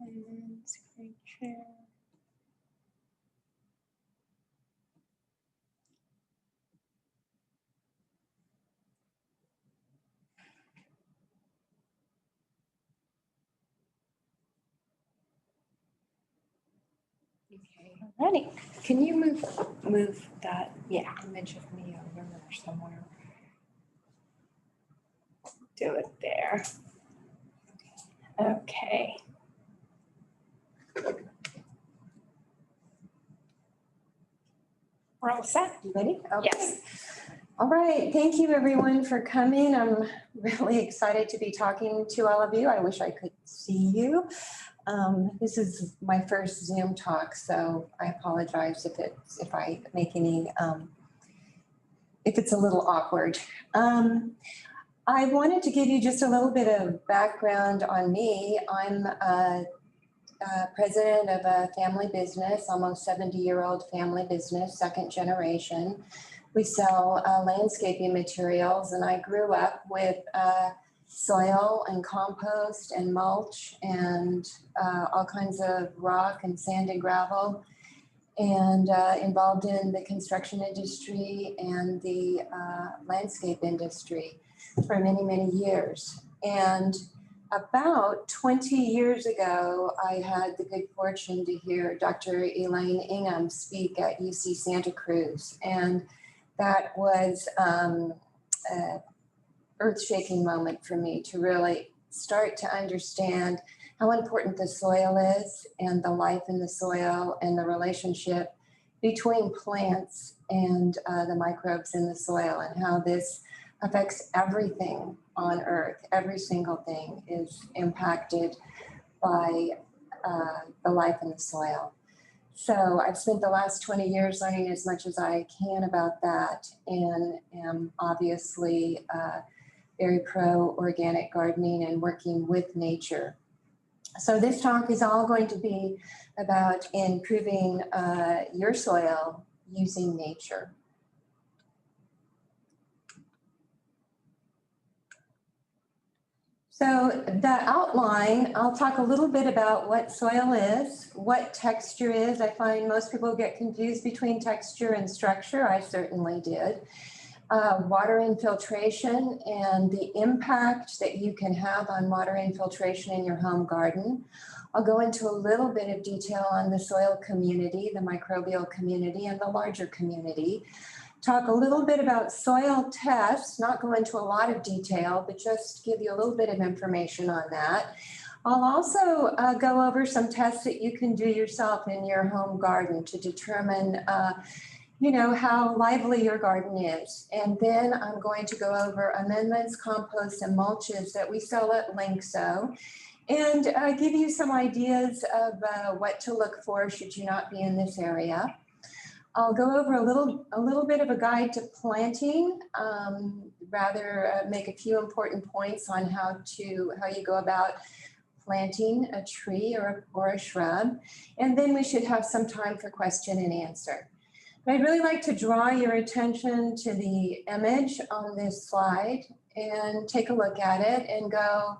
And then screen share. Okay. Alrighty. Can you move that image of me over there somewhere? Do it there. Okay. We're all set. You ready? Okay. Yes. All right. Thank you, everyone, for coming. I'm really excited to be talking to all of you. I wish I could see you. This is my first Zoom talk, so I apologize if I make any if it's a little awkward. I wanted to give you just a little bit of background on me. I'm president of a family business, almost 70-year-old family business, second generation. We sell landscaping materials, and I grew up with soil and compost and mulch and all kinds of rock and sand and gravel, and involved in the construction industry and the landscape industry for many, many years. And about 20 years ago, I had the good fortune to hear Dr. Elaine Ingham speak at UC Santa Cruz. And that was an earth-shaking moment for me to really start to understand how important the soil is and the life in the soil and the relationship between plants and the microbes in the soil, and how this affects everything on Earth. Every single thing is impacted by the life in the soil. So I've spent the last 20 years learning as much as I can about that, and am obviously very pro-organic gardening and working with nature. So this talk is all going to be about improving your soil using nature. So the outline, I'll talk a little bit about what soil is, what texture is. I find most people get confused between texture and structure. I certainly did. Water infiltration and the impact that you can have on water infiltration in your home garden. I'll go into a little bit of detail on the soil community, the microbial community, and the larger community. Talk a little bit about soil tests, not go into a lot of detail, but just give you a little bit of information on that. I'll also go over some tests that you can do yourself in your home garden to determine how lively your garden is. And then I'm going to go over amendments, composts, and mulches that we sell at Lyngso, and give you some ideas of what to look for should you not be in this area. I'll go over a little bit of a guide to planting, make a few important points on how you go about planting a tree or a shrub, and then we should have some time for question and answer. But I'd really like to draw your attention to the image on this slide and take a look at it and go,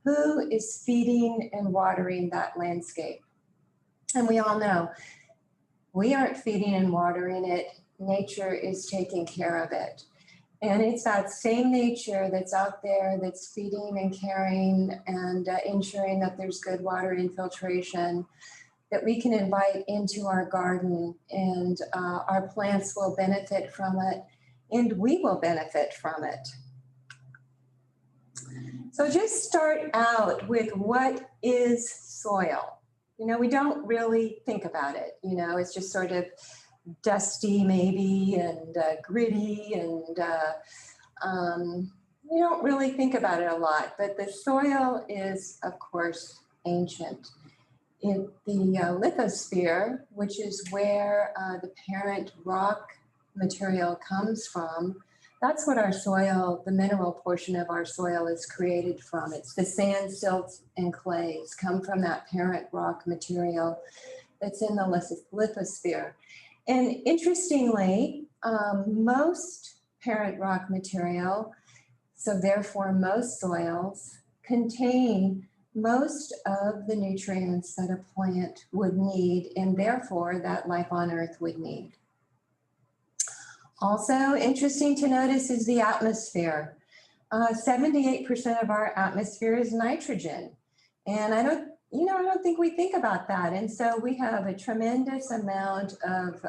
who is feeding and watering that landscape? And we all know we aren't feeding and watering it. Nature is taking care of it. And it's that same nature that's out there that's feeding and caring and ensuring that there's good water infiltration that we can invite into our garden, and our plants will benefit from it, and we will benefit from it. So just start out with, what is soil? We don't really think about it. It's just sort of dusty maybe and gritty, and we don't really think about it a lot. But the soil is, of course, ancient. In the lithosphere, which is where the parent rock material comes from, that's what our soil, the mineral portion of our soil, is created from. It's the sand, silts, and clays come from that parent rock material that's in the lithosphere. And interestingly, most parent rock material, so therefore most soils, contain most of the nutrients that a plant would need and therefore that life on Earth would need. Also interesting to notice is the atmosphere. 78% of our atmosphere is nitrogen. And I don't think we think about that. And so we have a tremendous amount of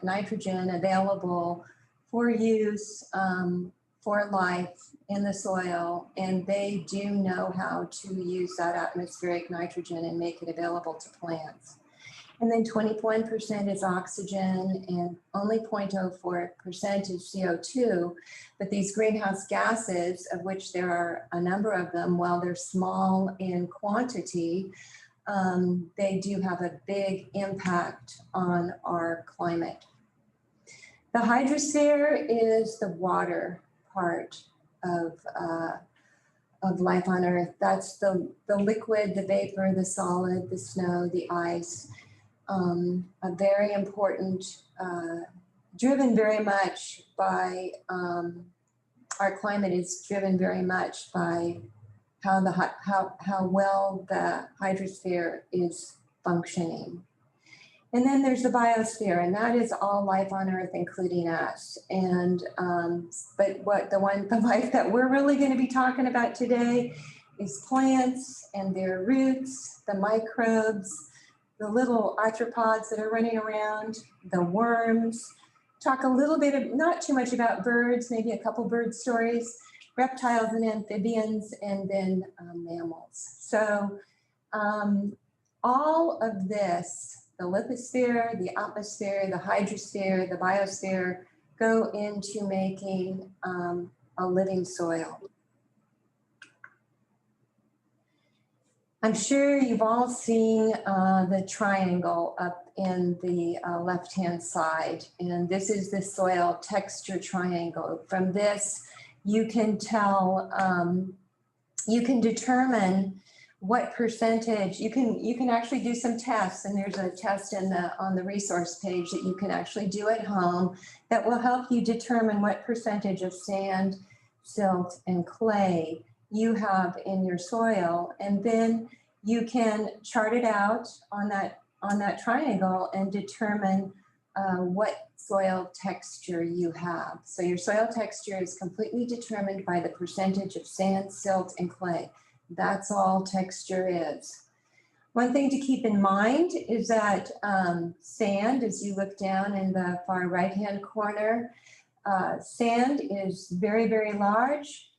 nitrogen available for use for life in the soil. And they do know how to use that atmospheric nitrogen and make it available to plants. And then 21% is oxygen and only 0.04% is CO2. But these greenhouse gases, of which there are a number of them, while they're small in quantity, they do have a big impact on our climate. The hydrosphere is the water part of life on Earth. That's the liquid, the vapor, the solid, the snow, the ice. A very important, driven very much by, our climate is driven very much by how well the hydrosphere is functioning. And then there's the biosphere, and that is all life on Earth, including us. And but the life that we're really going to be talking about today is plants and their roots, the microbes, the little arthropods that are running around, the worms. Talk a little bit, not too much about birds, maybe a couple bird stories, reptiles and amphibians, and then mammals. So all of this, the lithosphere, the atmosphere, the hydrosphere, the biosphere, go into making a living soil. I'm sure you've all seen the triangle up in the left-hand side, and this is the soil texture triangle. From this, you can tell, you can determine what percentage, you can actually do some tests, and there's a test on the resource page that you can actually do at home that will help you determine what percentage of sand, silt, and clay you have in your soil. And then you can chart it out on that triangle and determine what soil texture you have. So your soil texture is completely determined by the percentage of sand, silt, and clay. That's all texture is. One thing to keep in mind is that sand, as you look down in the far right-hand corner, sand is very, very large,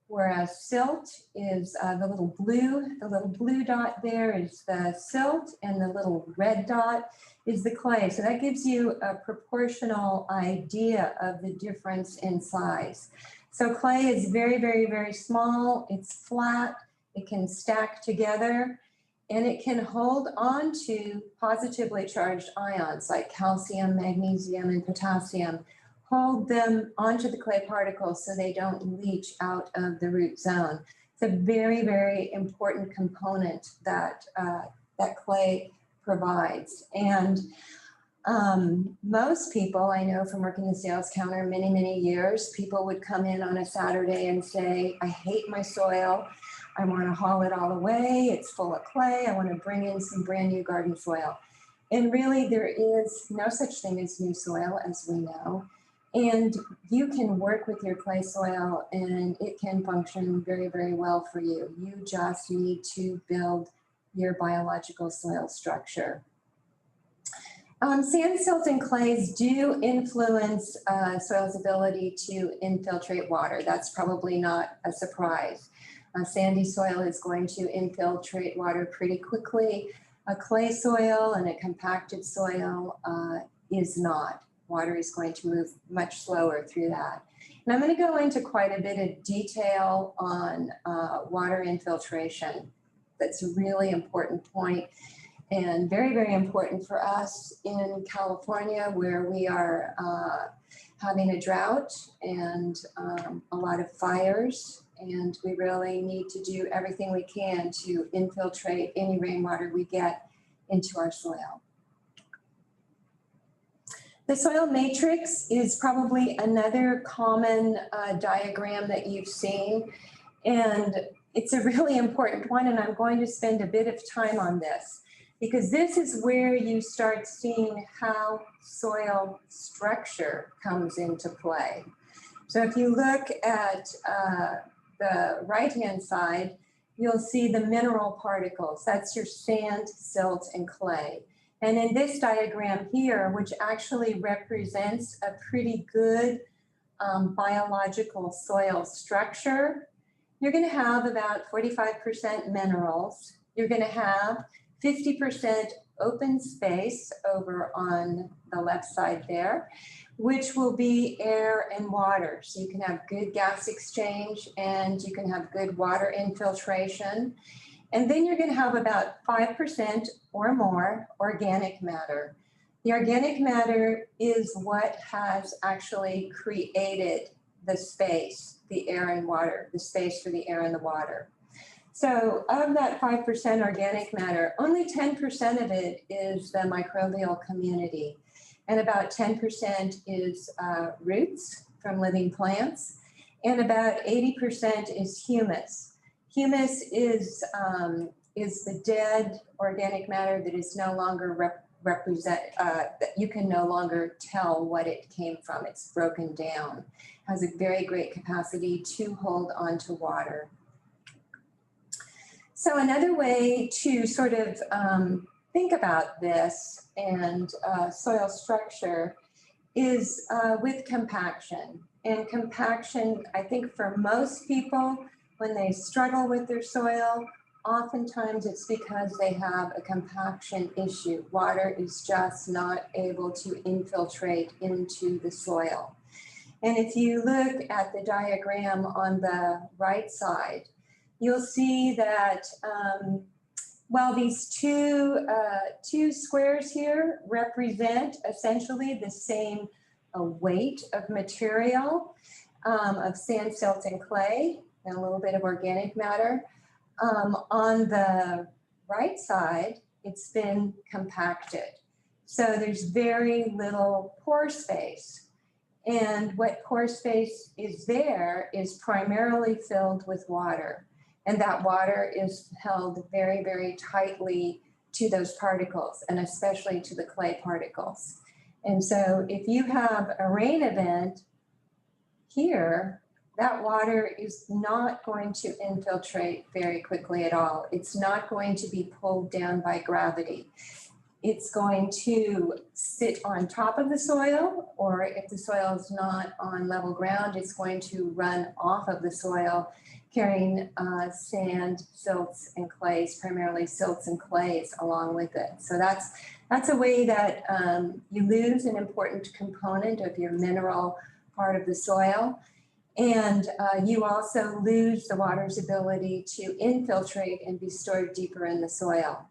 whereas silt is the little blue dot there is the silt, and the little red dot is the clay. So that gives you a proportional idea of the difference in size. So clay is very, very, very small. It's flat. It can stack together, and it can hold on to positively charged ions like calcium, magnesium, and potassium. Hold them onto the clay particles so they don't leach out of the root zone. It's a very, very important component that, that clay provides. And most people I know from working the sales counter many, many years, people would come in on a Saturday and say, I hate my soil. I want to haul it all away. It's full of clay. I want to bring in some brand new garden soil. And really, there is no such thing as new soil, as we know. And you can work with your clay soil and it can function very, very well for you. You just need to build your biological soil structure. Sand, silt, and clays do influence soil's ability to infiltrate water. That's probably not a surprise. A sandy soil is going to infiltrate water pretty quickly. A clay soil and a compacted soil is not. Water is going to move much slower through that. And I'm going to go into quite a bit of detail on water infiltration. That's a really important point and very, very important for us in California, where we are having a drought and a lot of fires. And we really need to do everything we can to infiltrate any rainwater we get into our soil. The soil matrix is probably another common diagram that you've seen. And it's a really important one, and I'm going to spend a bit of time on this because this is where you start seeing how soil structure comes into play. So if you look at the right-hand side, you'll see the mineral particles. That's your sand, silt, and clay. And in this diagram here, which actually represents a pretty good biological soil structure, you're going to have about 45% minerals. You're going to have 50% open space over on the left side there, which will be air and water. So you can have good gas exchange and you can have good water infiltration. And then you're going to have about 5% or more organic matter. The organic matter is what has actually created the space, the air and water, the space for the air and the water. So of that 5% organic matter, only 10% of it is the microbial community. And about 10% is roots from living plants. And about 80% is humus. Humus is the dead organic matter that is no longer that you can no longer tell what it came from. It's broken down, has a very great capacity to hold onto water. So another way to sort of think about this and soil structure is with compaction. And compaction, I think for most people, when they struggle with their soil, oftentimes it's because they have a compaction issue. Water is just not able to infiltrate into the soil. And if you look at the diagram on the right side, you'll see that while these two squares here represent essentially the same weight of material of sand, silt, and clay, and a little bit of organic matter, on the right side, it's been compacted. So there's very little pore space. And what pore space is there is primarily filled with water. And that water is held very, very tightly to those particles, and especially to the clay particles. And so if you have a rain event here, that water is not going to infiltrate very quickly at all. It's not going to be pulled down by gravity. It's going to sit on top of the soil, or if the soil is not on level ground, it's going to run off of the soil, carrying sand, silts, and clays, primarily silts and clays along with it. So that's a way that you lose an important component of your mineral part of the soil. And you also lose the water's ability to infiltrate and be stored deeper in the soil.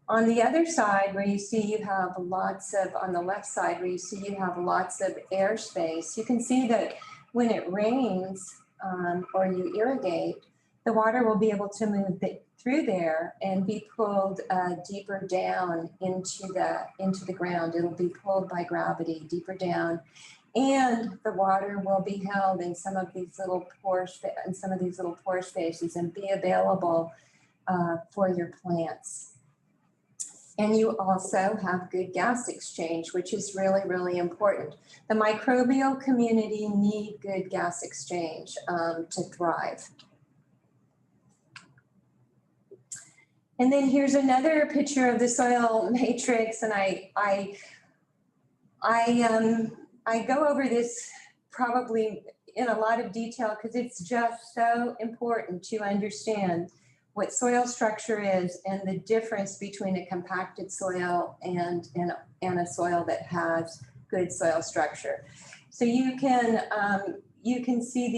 On the other side, where you see you have lots of, on the left side, where you see you have lots of airspace, you can see that when it rains or you irrigate, the water will be able to move through there and be pulled deeper down into the ground. It'll be pulled by gravity deeper down. And the water will be held in some of these little pore spaces and be available for your plants. And you also have good gas exchange, which is really, really important. The microbial community need good gas exchange to thrive. And then here's another picture of the soil matrix, and I go over this probably in a lot of detail because it's just so important to understand what soil structure is and the difference between a compacted soil and a soil that has good soil structure. So you can see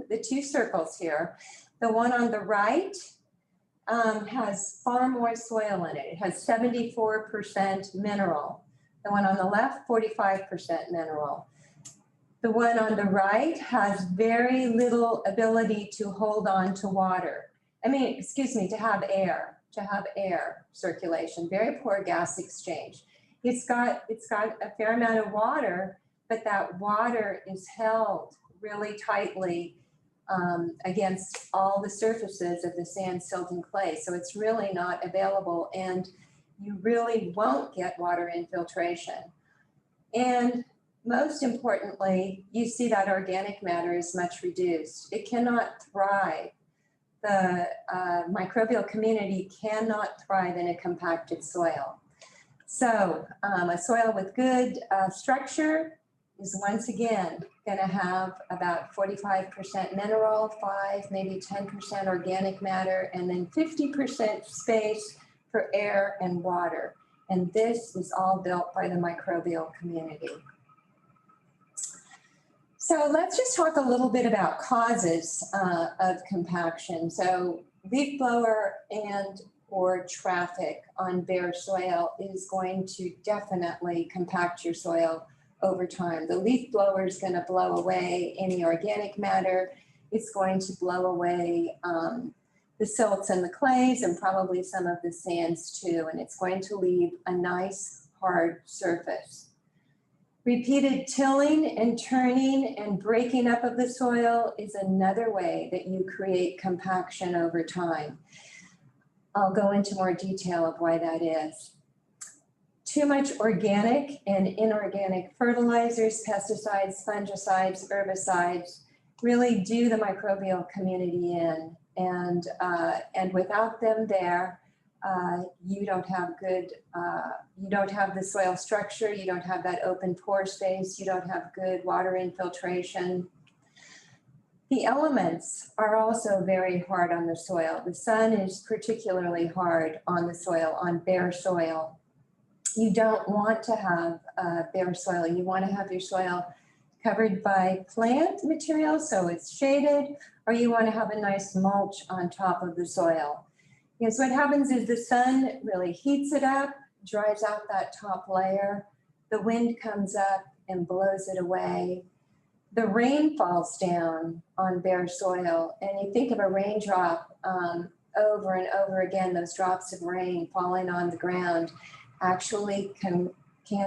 the two circles here. The one on the right has far more soil in it. It has 74% mineral. The one on the left, 45% mineral. The one on the right has very little ability to hold on to water. To have air circulation, very poor gas exchange. It's got a fair amount of water, but that water is held really tightly against all the surfaces of the sand, silt, and clay. So it's really not available, and you really won't get water infiltration. And most importantly, you see that organic matter is much reduced. It cannot thrive. The microbial community cannot thrive in a compacted soil. So a soil with good structure is once again going to have about 45% mineral, 5, maybe 10% organic matter, and then 50% space for air and water. And this is all built by the microbial community. So let's just talk a little bit about causes of compaction. So leaf blower and or traffic on bare soil is going to definitely compact your soil over time. The leaf blower is going to blow away any organic matter. It's going to blow away the silts and the clays and probably some of the sands too. And it's going to leave a nice hard surface. Repeated tilling and turning and breaking up of the soil is another way that you create compaction over time. I'll go into more detail of why that is. Too much organic and inorganic fertilizers, pesticides, fungicides, herbicides really do the microbial community in. And without them there, you don't have good, you don't have the soil structure, you don't have that open pore space, you don't have good water infiltration. The elements are also very hard on the soil. The sun is particularly hard on the soil, on bare soil. You don't want to have bare soil. You want to have your soil covered by plant material so it's shaded, or you want to have a nice mulch on top of the soil. Because what happens is the sun really heats it up, dries out that top layer, the wind comes up and blows it away. The rain falls down on bare soil, and you think of a raindrop over and over again, those drops of rain falling on the ground actually can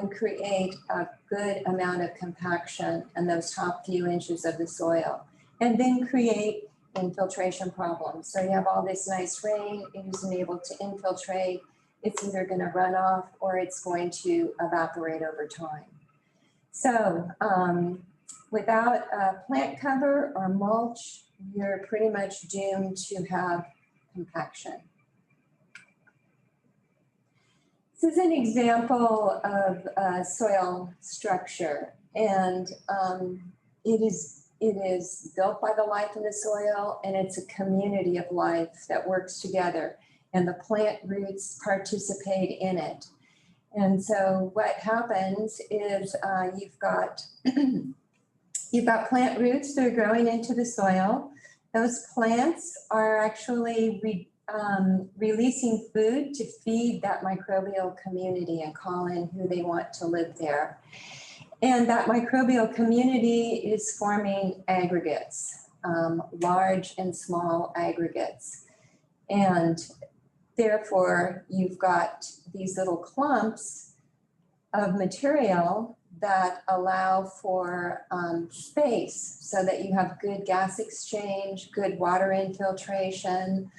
create a good amount of compaction in those top few inches of the soil, and then create infiltration problems. So you have all this nice rain, it isn't able to infiltrate, it's either going to run off or it's going to evaporate over time. So without plant cover or mulch, you're pretty much doomed to have compaction. This is an example of soil structure, and it is built by the life in the soil, and it's a community of life that works together, and the plant roots participate in it. And so what happens is you've got plant roots that are growing into the soil. Those plants are actually releasing food to feed that microbial community and call in who they want to live there. And that microbial community is forming aggregates, large and small aggregates. And therefore, you've got these little clumps of material that allow for space so that you have good gas exchange, good water infiltration.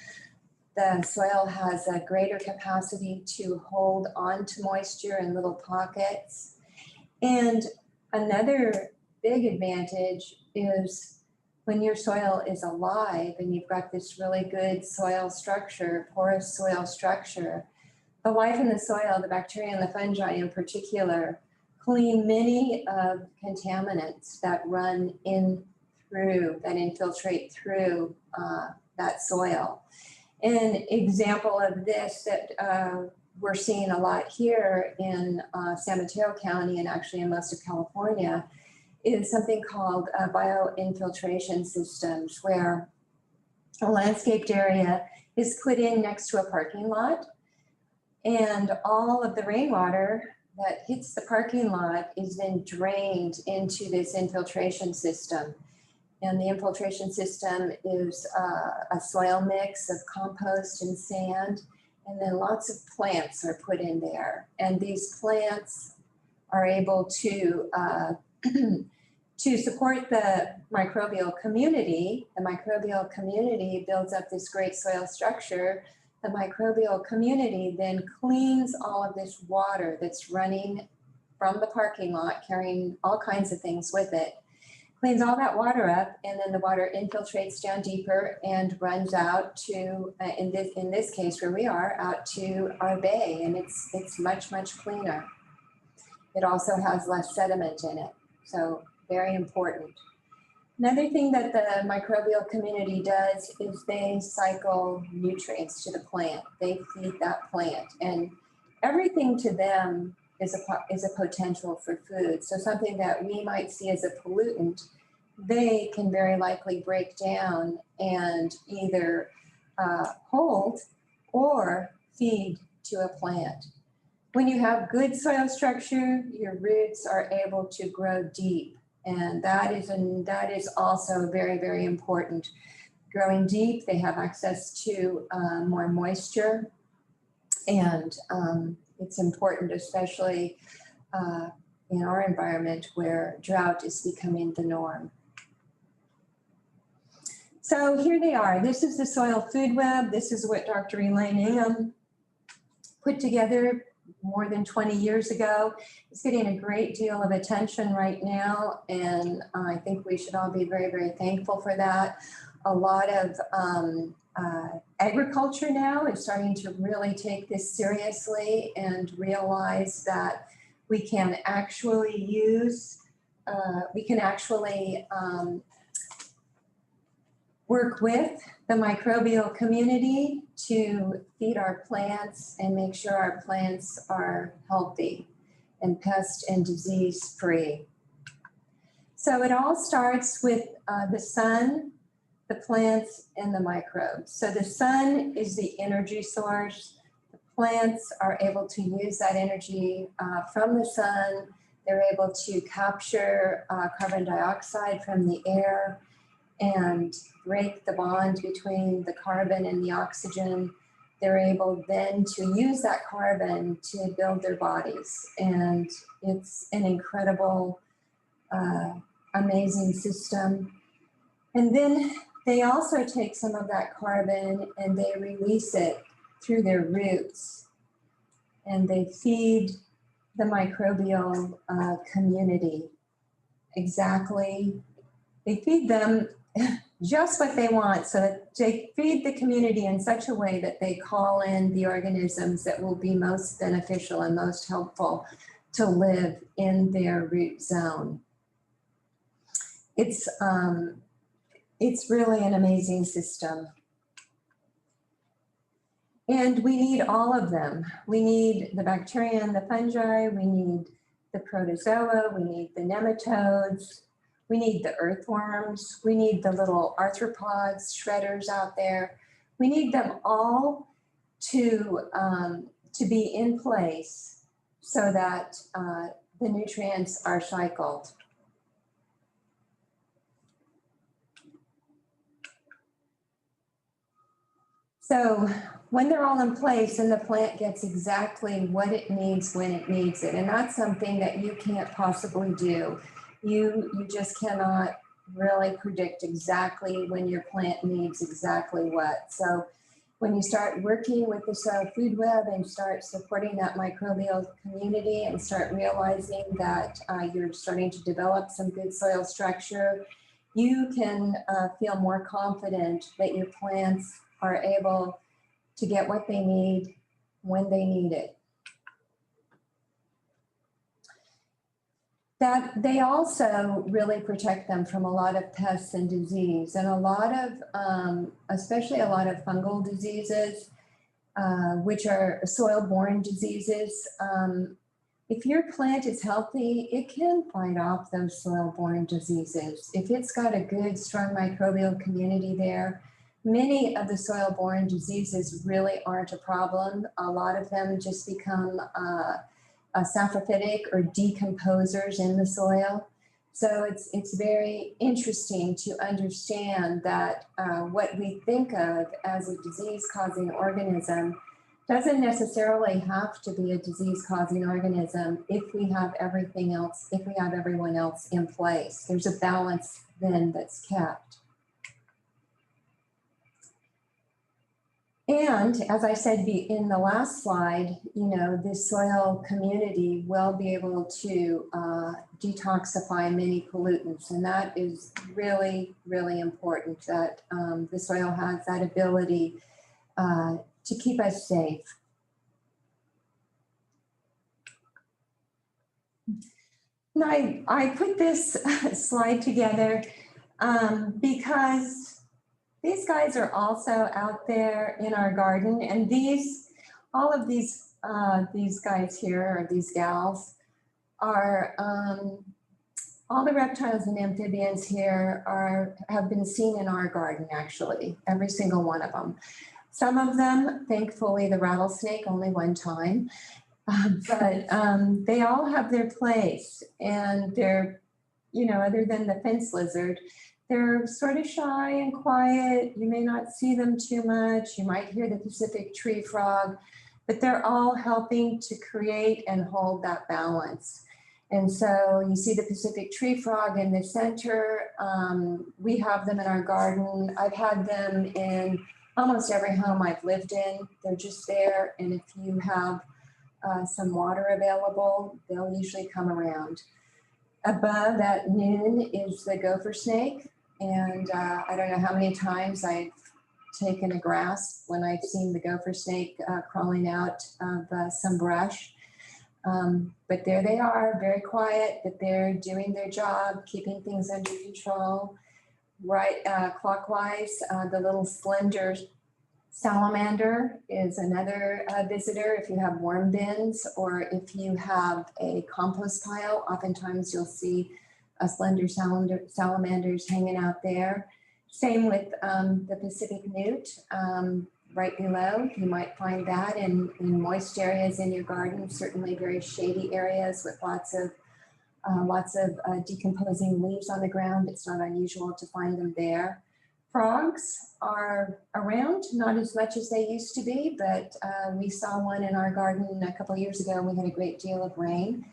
The soil has a greater capacity to hold on to moisture in little pockets. And another big advantage is when your soil is alive and you've got this really good soil structure, porous soil structure, the life in the soil, the bacteria and the fungi in particular, clean many of contaminants that run in through, that infiltrate through that soil. An example of this that we're seeing a lot here in San Mateo County and actually in most of California is something called bioinfiltration systems, where a landscaped area is put in next to a parking lot, and all of the rainwater that hits the parking lot is then drained into this infiltration system. And the infiltration system is a soil mix of compost and sand, and then lots of plants are put in there. And these plants are able to To support the microbial community builds up this great soil structure. The microbial community then cleans all of this water that's running from the parking lot, carrying all kinds of things with it, cleans all that water up, and then the water infiltrates down deeper and runs out to, in this case where we are, out to our bay, and it's much, much cleaner. It also has less sediment in it, so very important. Another thing that the microbial community does is they cycle nutrients to the plant. They feed that plant, and everything to them is a potential for food. So something that we might see as a pollutant, they can very likely break down and either hold or feed to a plant. When you have good soil structure, your roots are able to grow deep, and that is also very, very important. Growing deep, they have access to more moisture, and it's important, especially in our environment where drought is becoming the norm. So here they are. This is the soil food web. This is what Dr. Elaine Ingham put together more than 20 years ago. It's getting a great deal of attention right now, and I think we should all be very, very thankful for that. A lot of agriculture now is starting to really take this seriously and realize that we can actually work with the microbial community to feed our plants and make sure our plants are healthy and pest and disease free. So it all starts with the sun, the plants, and the microbes. So the sun is the energy source. The plants are able to use that energy from the sun. They're able to capture carbon dioxide from the air and break the bond between the carbon and the oxygen. They're able then to use that carbon to build their bodies. And it's an incredible, amazing system. And then they also take some of that carbon and they release it through their roots. And they feed the microbial community exactly. They feed them just what they want, so that they feed the community in such a way that they call in the organisms that will be most beneficial and most helpful to live in their root zone. It's really an amazing system. And we need all of them. We need the bacteria and the fungi, we need the protozoa, we need the nematodes, we need the earthworms, we need the little arthropods, shredders out there. We need them all to be in place so that the nutrients are cycled. So when they're all in place and the plant gets exactly what it needs when it needs it, and that's something that you can't possibly do. You just cannot really predict exactly when your plant needs exactly what. So when you start working with the soil food web and start supporting that microbial community and start realizing that you're starting to develop some good soil structure, you can feel more confident that your plants are able to get what they need when they need it. That they also really protect them from a lot of pests and disease, and a lot of, especially a lot of fungal diseases, which are soil-borne diseases. If your plant is healthy, it can fight off those soil-borne diseases. If it's got a good, strong microbial community there, many of the soil-borne diseases really aren't a problem. A lot of them just become saprophytic or decomposers in the soil. So it's very interesting to understand that what we think of as a disease-causing organism Doesn't necessarily have to be a disease-causing organism if we have everything else, if we have everyone else in place. There's a balance then that's kept. And as I said in the last slide, this soil community will be able to detoxify many pollutants. And that is really, really important that the soil has that ability to keep us safe. And I put this slide together because these guys are also out there in our garden, and all of these guys here, or these gals, are all the reptiles and amphibians here have been seen in our garden, actually, every single one of them. Some of them, thankfully, the rattlesnake only one time, but they all have their place, and they're, other than the fence lizard, they're sort of shy and quiet. You may not see them too much. You might hear the Pacific tree frog, but they're all helping to create and hold that balance. And so you see the Pacific tree frog in the center. We have them in our garden. I've had them in almost every home I've lived in. They're just there. And if you have some water available, they'll usually come around. Above at noon is the gopher snake. And I don't know how many times I've taken a grasp when I've seen the gopher snake crawling out of some brush. But there they are, very quiet, but they're doing their job, keeping things under control. Right, clockwise, the little slender salamander is another visitor. If you have worm bins or if you have a compost pile, oftentimes you'll see slender salamanders hanging out there. Same with the Pacific newt. Right below, you might find that in moist areas in your garden, certainly very shady areas with lots of decomposing leaves on the ground. It's not unusual to find them there. Frogs are around, not as much as they used to be, but we saw one in our garden a couple of years ago. We had a great deal of rain.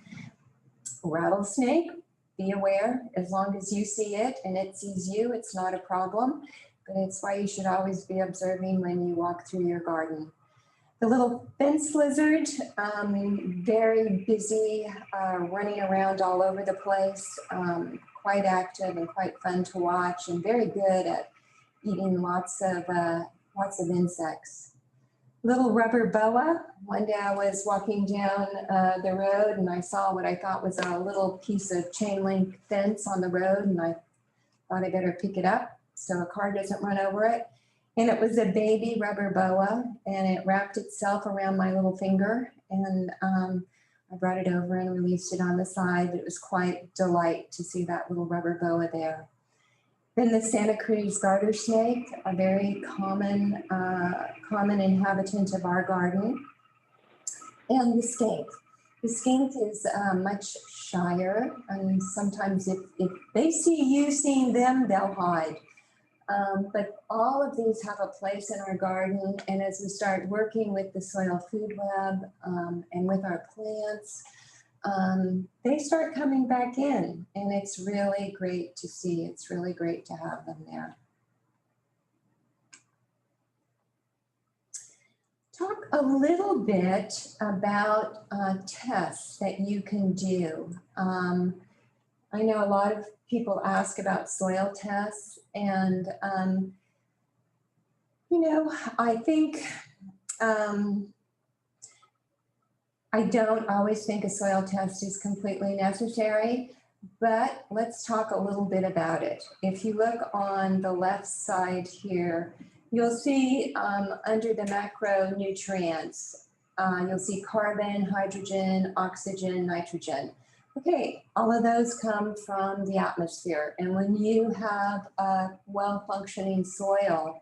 Rattlesnake, be aware, as long as you see it and it sees you, it's not a problem. But it's why you should always be observing when you walk through your garden. The little fence lizard, very busy, running around all over the place, quite active and quite fun to watch, and very good at eating lots of insects. Little rubber boa. One day I was walking down the road and I saw what I thought was a little piece of chain link fence on the road, and I thought I better pick it up so a car doesn't run over it. And it was a baby rubber boa, and it wrapped itself around my little finger, and I brought it over and released it on the side. It was quite a delight to see that little rubber boa there. Then the Santa Cruz garter snake, a very common inhabitant of our garden. And the skink. The skink is much shyer, and sometimes if they see you seeing them, they'll hide. But all of these have a place in our garden, and as we start working with the soil food web and with our plants, they start coming back in, and it's really great to see. It's really great to have them there. Talk a little bit about tests that you can do. I know a lot of people ask about soil tests, and I think I don't always think a soil test is completely necessary, but let's talk a little bit about it. If you look on the left side here, you'll see under the macronutrients, you'll see carbon, hydrogen, oxygen, nitrogen. Okay, all of those come from the atmosphere. And when you have a well-functioning soil,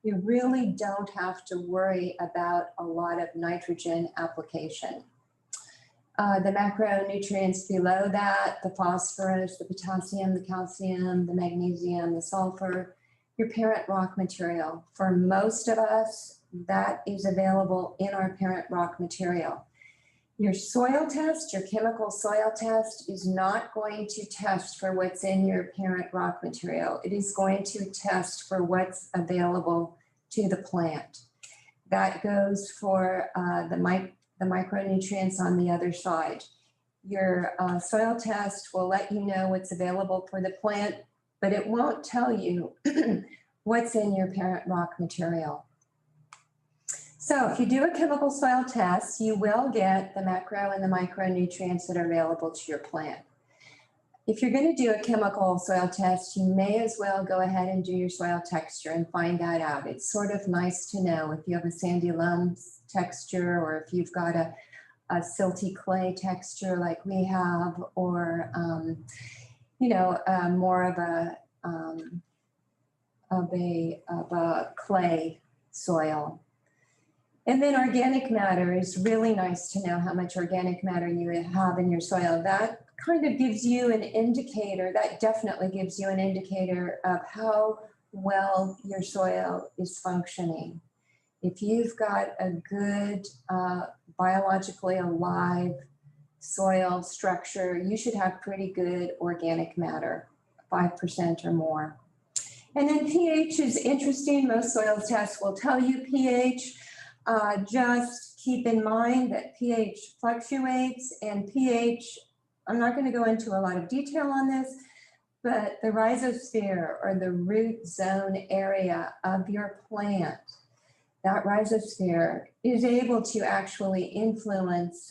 you really don't have to worry about a lot of nitrogen application. The macronutrients below that, the phosphorus, the potassium, the calcium, the magnesium, the sulfur, your parent rock material. For most of us, that is available in our parent rock material. Your soil test, your chemical soil test, is not going to test for what's in your parent rock material. It is going to test for what's available to the plant. That goes for the micronutrients on the other side. Your soil test will let you know what's available for the plant, but it won't tell you what's in your parent rock material. So if you do a chemical soil test, you will get the macro and the micronutrients that are available to your plant. If you're going to do a chemical soil test, you may as well go ahead and do your soil texture and find that out. It's sort of nice to know if you have a sandy loam texture, or if you've got a silty clay texture like we have, or more of a clay soil. And then organic matter is really nice to know how much organic matter you have in your soil. That kind of gives you an indicator, that definitely gives you an indicator of how well your soil is functioning. If you've got a good biologically alive soil structure, you should have pretty good organic matter, 5% or more. And then pH is interesting. Most soil tests will tell you pH. Just keep in mind that pH fluctuates, and pH, I'm not going to go into a lot of detail on this, but the rhizosphere, or the root zone area of your plant, that rhizosphere is able to actually influence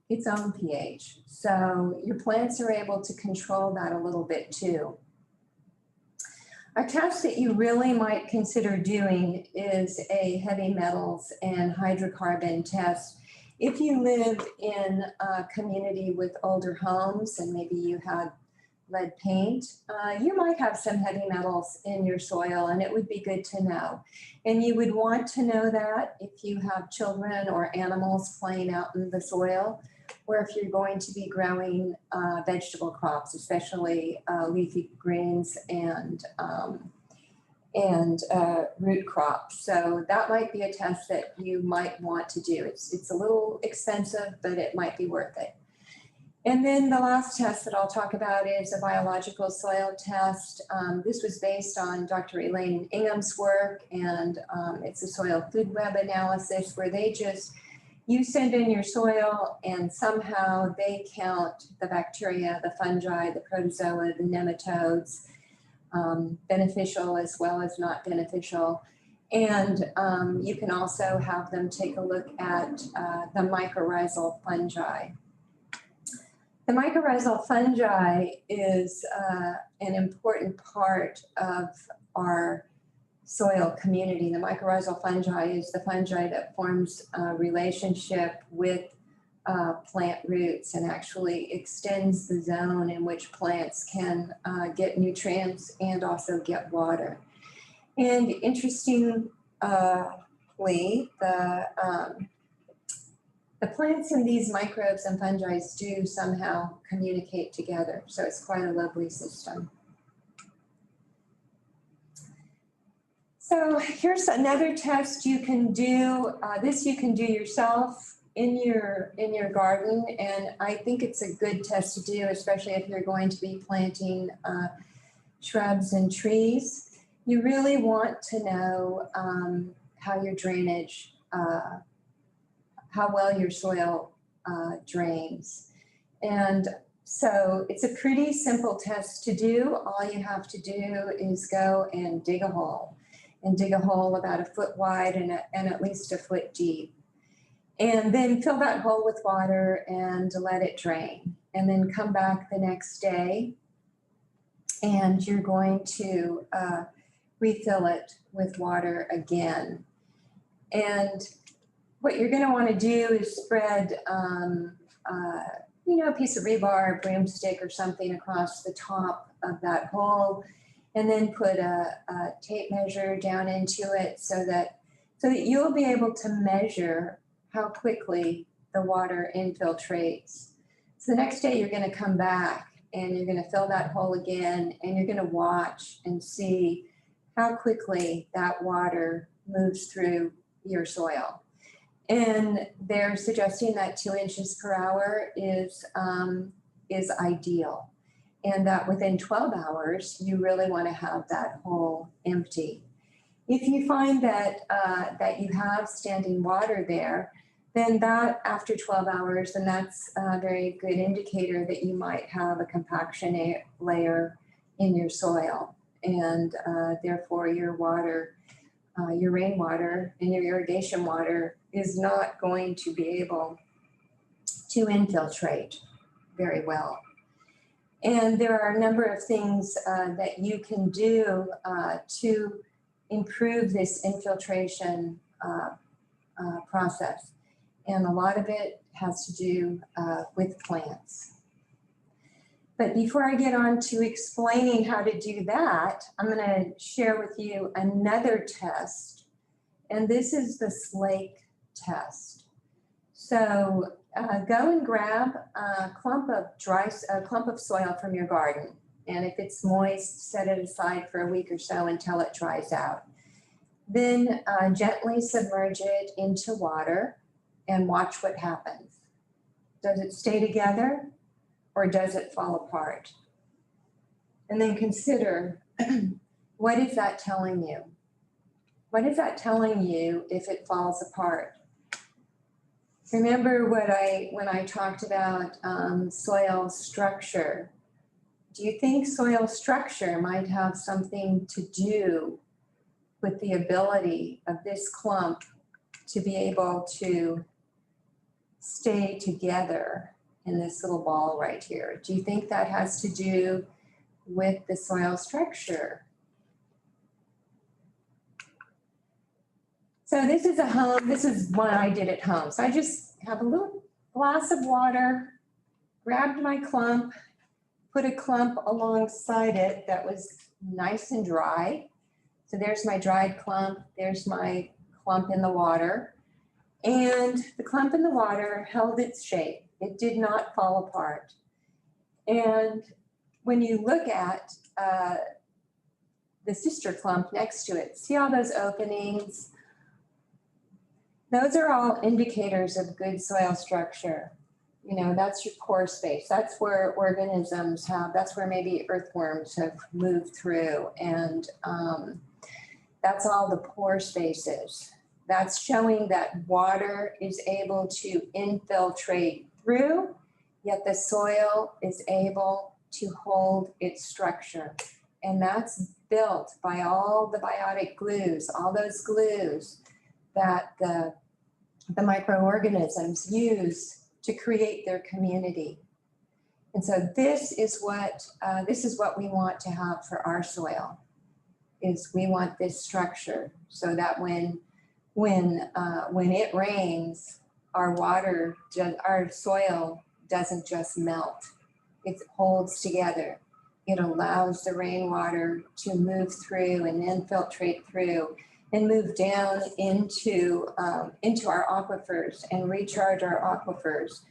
its own pH. So your plants are able to control that a little bit too. A test that you really might consider doing is a heavy metals and hydrocarbon test. If you live in a community with older homes and maybe you had lead paint, you might have some heavy metals in your soil, and it would be good to know. And you would want to know that if you have children or animals playing out in the soil, or if you're going to be growing vegetable crops, especially leafy greens and root crops. So that might be a test that you might want to do. It's a little expensive, but it might be worth it. And then the last test that I'll talk about is a biological soil test. This was based on Dr. Elaine Ingham's work, and it's a soil food web analysis where you send in your soil and somehow they count the bacteria, the fungi, the protozoa, the nematodes, beneficial as well as not beneficial. And you can also have them take a look at the mycorrhizal fungi. The mycorrhizal fungi is an important part of our soil community. The mycorrhizal fungi is the fungi that forms a relationship with plant roots and actually extends the zone in which plants can get nutrients and also get water. And interestingly, the plants and these microbes and fungi do somehow communicate together. So it's quite a lovely system. So here's another test you can do. This you can do yourself in your garden, and I think it's a good test to do, especially if you're going to be planting shrubs and trees. You really want to know how your drainage, how well your soil drains. And so it's a pretty simple test to do. All you have to do is go and dig a hole about a foot wide and at least a foot deep. And then fill that hole with water and let it drain. And then come back the next day and you're going to refill it with water again. And what you're going to want to do is spread a piece of rebar, a broomstick or something across the top of that hole, and then put a tape measure down into it so that you'll be able to measure how quickly the water infiltrates. So the next day you're going to come back and you're going to fill that hole again, and you're going to watch and see how quickly that water moves through your soil. And they're suggesting that 2 inches per hour is ideal. And that within 12 hours, you really want to have that hole empty. If you find that, that you have standing water there, then that after 12 hours, then that's a very good indicator that you might have a compaction layer in your soil. And therefore your water, your rainwater and your irrigation water is not going to be able to infiltrate very well. And there are a number of things that you can do to improve this infiltration process. And a lot of it has to do with plants. But before I get on to explaining how to do that, I'm going to share with you another test. And this is the Slake test. So go and grab a clump of soil from your garden. And if it's moist, set it aside for a week or so until it dries out. Then gently submerge it into water and watch what happens. Does it stay together or does it fall apart? And then consider, what is that telling you? What is that telling you if it falls apart? Remember when I talked about soil structure. Do you think soil structure might have something to do with the ability of this clump to be able to stay together in this little ball right here? Do you think that has to do with the soil structure? So this is this is one I did at home. So I just have a little glass of water, grabbed my clump, put a clump alongside it that was nice and dry. So there's my dried clump, there's my clump in the water. And the clump in the water held its shape. It did not fall apart. And when you look at the sister clump next to it, see all those openings? Those are all indicators of good soil structure. You know, that's your pore space. That's where organisms have, that's where maybe earthworms have moved through. And that's all the pore spaces. That's showing that water is able to infiltrate through, yet the soil is able to hold its structure. And that's built by all the biotic glues, all those glues that the microorganisms use to create their community. And so this is what we want to have for our soil, is we want this structure so that when it rains, our soil doesn't just melt. It holds together. It allows the rainwater to move through and infiltrate through and move down into our aquifers and recharge our aquifers,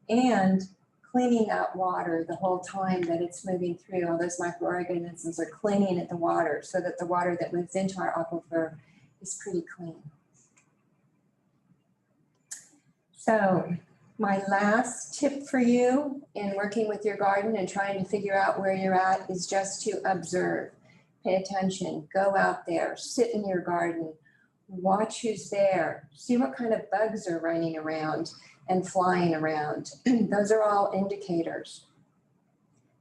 and cleaning that water the whole time that it's moving through. All those microorganisms are cleaning at the water so that the water that moves into our aquifer is pretty clean. So my last tip for you in working with your garden and trying to figure out where you're at is just to observe. Pay attention, go out there, sit in your garden, watch who's there, see what kind of bugs are running around and flying around. Those are all indicators.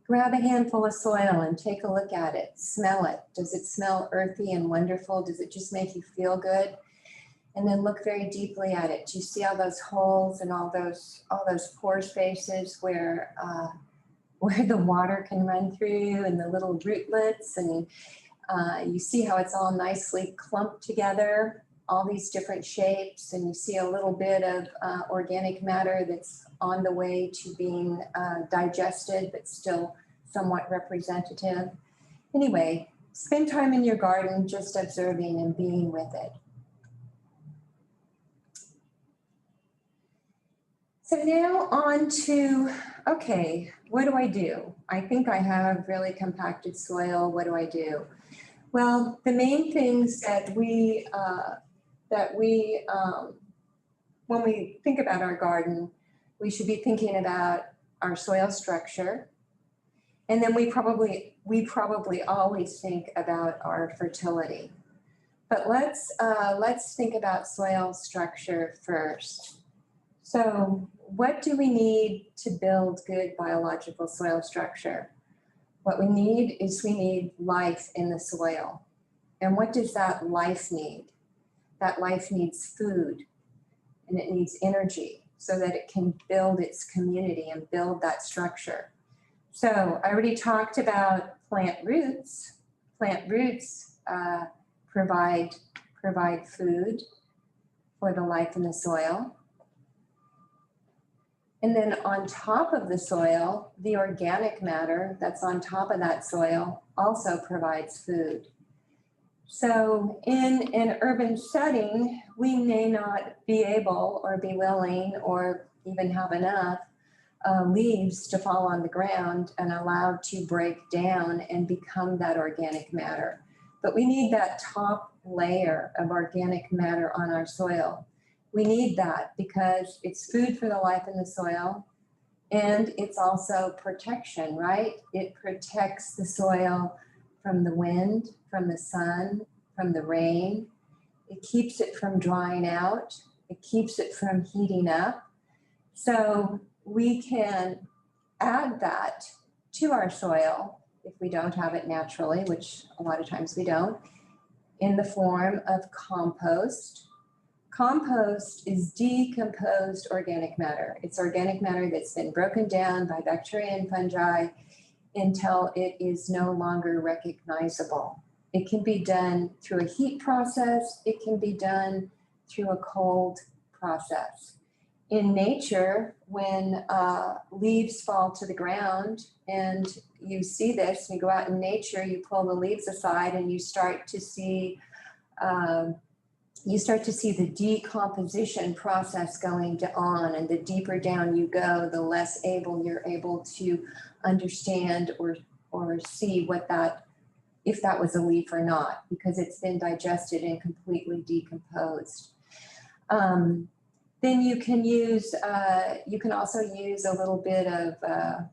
Grab a handful of soil and take a look at it, smell it. Does it smell earthy and wonderful? Does it just make you feel good? And then look very deeply at it. Do you see all those holes and all those pore spaces where the water can run through, and the little rootlets, and you see how it's all nicely clumped together, all these different shapes, and you see a little bit of organic matter that's on the way to being digested, but still somewhat representative. Anyway, spend time in your garden just observing and being with it. So now on to, okay, what do I do? I think I have really compacted soil. What do I do? Well, the main things that we that we, when we think about our garden, we should be thinking about our soil structure. And then we probably always think about our fertility. But let's think about soil structure first. So what do we need to build good biological soil structure? What we need is we need life in the soil. And what does that life need? That life needs food, and it needs energy so that it can build its community and build that structure. So I already talked about plant roots. Plant roots provide food for the life in the soil. And then on top of the soil, the organic matter that's on top of that soil also provides food. So in an urban setting, we may not be able or be willing or even have enough leaves to fall on the ground and allowed to break down and become that organic matter. But we need that top layer of organic matter on our soil. We need that because it's food for the life in the soil, and it's also protection, right? It protects the soil from the wind, from the sun, from the rain. It keeps it from drying out. It keeps it from heating up. So we can add that to our soil if we don't have it naturally, which a lot of times we don't, in the form of compost. Compost is decomposed organic matter. It's organic matter that's been broken down by bacteria and fungi until it is no longer recognizable. It can be done through a heat process. It can be done through a cold process. In nature, when leaves fall to the ground, and you see this, you go out in nature, you pull the leaves aside and you start to see the decomposition process going on, and the deeper down you go, the less you're able to understand or see if that was a leaf or not, because it's been digested and completely decomposed. Then you can also use a little bit of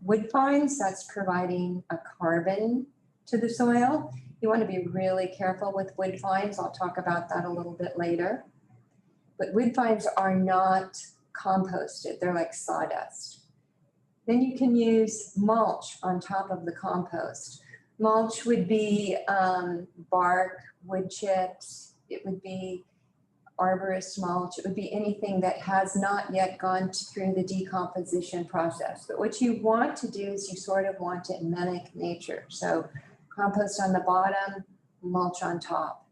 wood fines. That's providing a carbon to the soil. You want to be really careful with wood fines. I'll talk about that a little bit later. But wood fines are not composted. They're like sawdust. Then you can use mulch on top of the compost. Mulch would be bark, wood chips. It would be arborist mulch. It would be anything that has not yet gone through the decomposition process. But what you want to do is you sort of want to mimic nature. So compost on the bottom, mulch on top.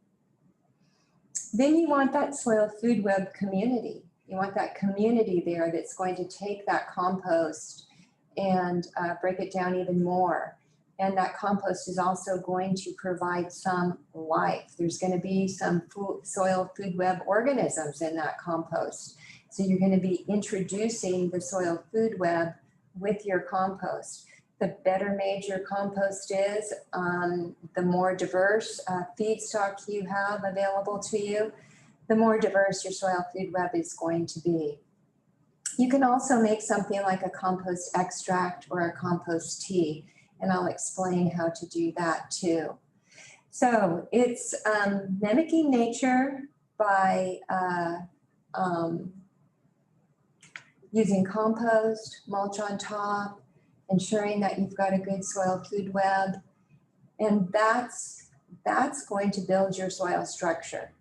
Then you want that soil food web community. You want that community there that's going to take that compost and break it down even more. And that compost is also going to provide some life. There's going to be some soil food web organisms in that compost. So you're going to be introducing the soil food web with your compost. The better made your compost is, the more diverse feedstock you have available to you, the more diverse your soil food web is going to be. You can also make something like a compost extract or a compost tea, and I'll explain how to do that too. So it's mimicking nature by using compost, mulch on top, ensuring that you've got a good soil food web, and that's going to build your soil structure.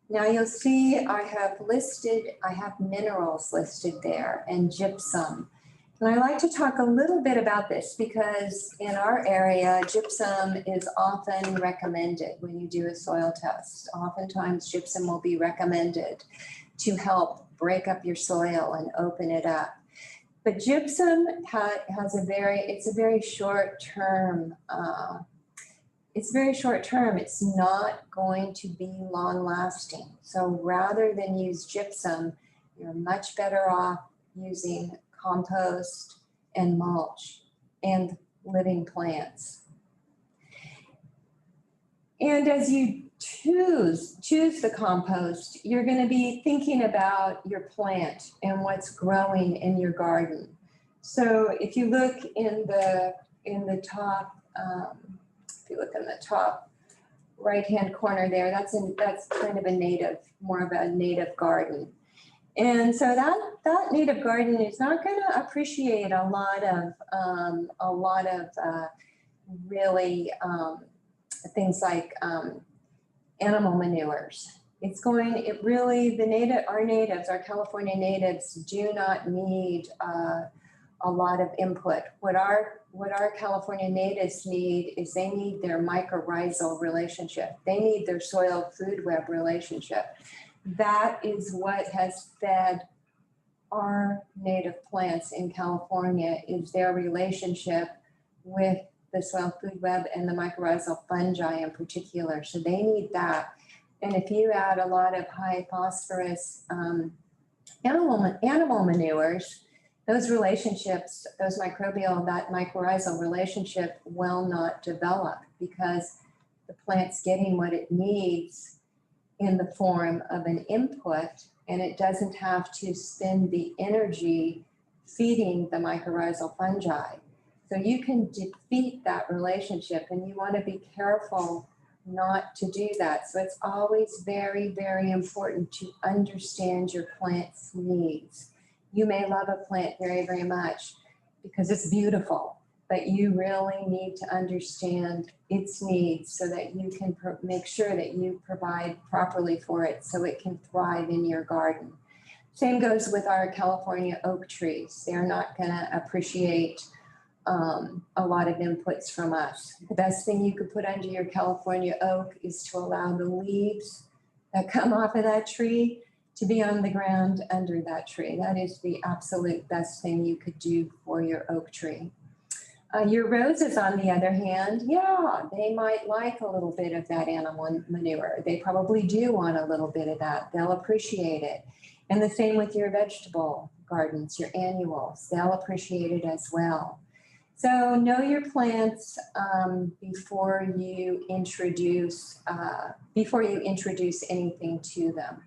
Now you'll see I have minerals listed there and gypsum. And I like to talk a little bit about this because in our area, gypsum is often recommended when you do a soil test. Oftentimes gypsum will be recommended to help break up your soil and open it up. But gypsum it's a very short term. It's not going to be long lasting. So rather than use gypsum, you're much better off using compost and mulch and living plants. And as you choose the compost, you're going to be thinking about your plant and what's growing in your garden. So if you look in the top, if you look in the top right-hand corner there, that's kind of a native, more of a native garden. And so that native garden is not going to appreciate a lot of really things like animal manures. Our California natives do not need a lot of input. What our California natives need is they need their mycorrhizal relationship. They need their soil food web relationship. That is what has fed our native plants in California, is their relationship with the soil food web and the mycorrhizal fungi in particular. So they need that. And if you add a lot of high phosphorus animal manures, those relationships, that mycorrhizal relationship will not develop, because the plant's getting what it needs in the form of an input, and it doesn't have to spend the energy feeding the mycorrhizal fungi. So you can defeat that relationship, and you want to be careful not to do that. So it's always very, very important to understand your plant's needs. You may love a plant very, very much because it's beautiful, but you really need to understand its needs so that you can make sure that you provide properly for it so it can thrive in your garden. Same goes with our California oak trees. They're not going to appreciate a lot of inputs from us. The best thing you could put under your California oak is to allow the leaves that come off of that tree to be on the ground under that tree. That is the absolute best thing you could do for your oak tree. Your roses, on the other hand, yeah, they might like a little bit of that animal manure. They probably do want a little bit of that. They'll appreciate it. And the same with your vegetable gardens, your annuals. They'll appreciate it as well. So know your plants before you introduce anything to them.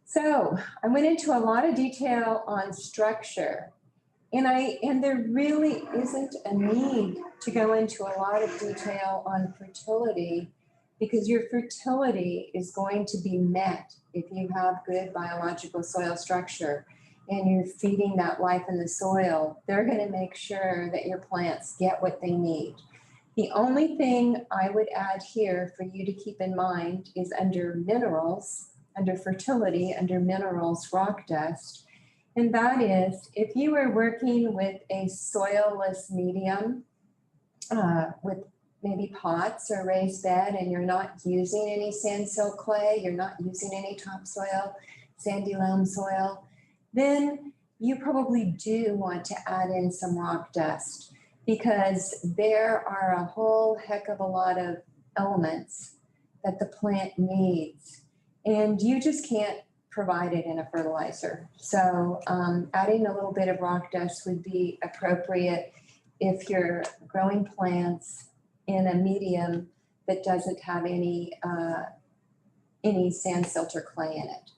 So I went into a lot of detail on structure, and there really isn't a need to go into a lot of detail on fertility, because your fertility is going to be met if you have good biological soil structure and you're feeding that life in the soil. They're going to make sure that your plants get what they need. The only thing I would add here for you to keep in mind is under minerals, under fertility, under minerals, rock dust. And that is, if you are working with a soilless medium, with maybe pots or raised bed, and you're not using any sand silt clay, you're not using any topsoil, sandy loam soil, then you probably do want to add in some rock dust, because there are a whole heck of a lot of elements that the plant needs, and you just can't provide it in a fertilizer. So adding a little bit of rock dust would be appropriate if you're growing plants in a medium that doesn't have any sand silt or clay in it.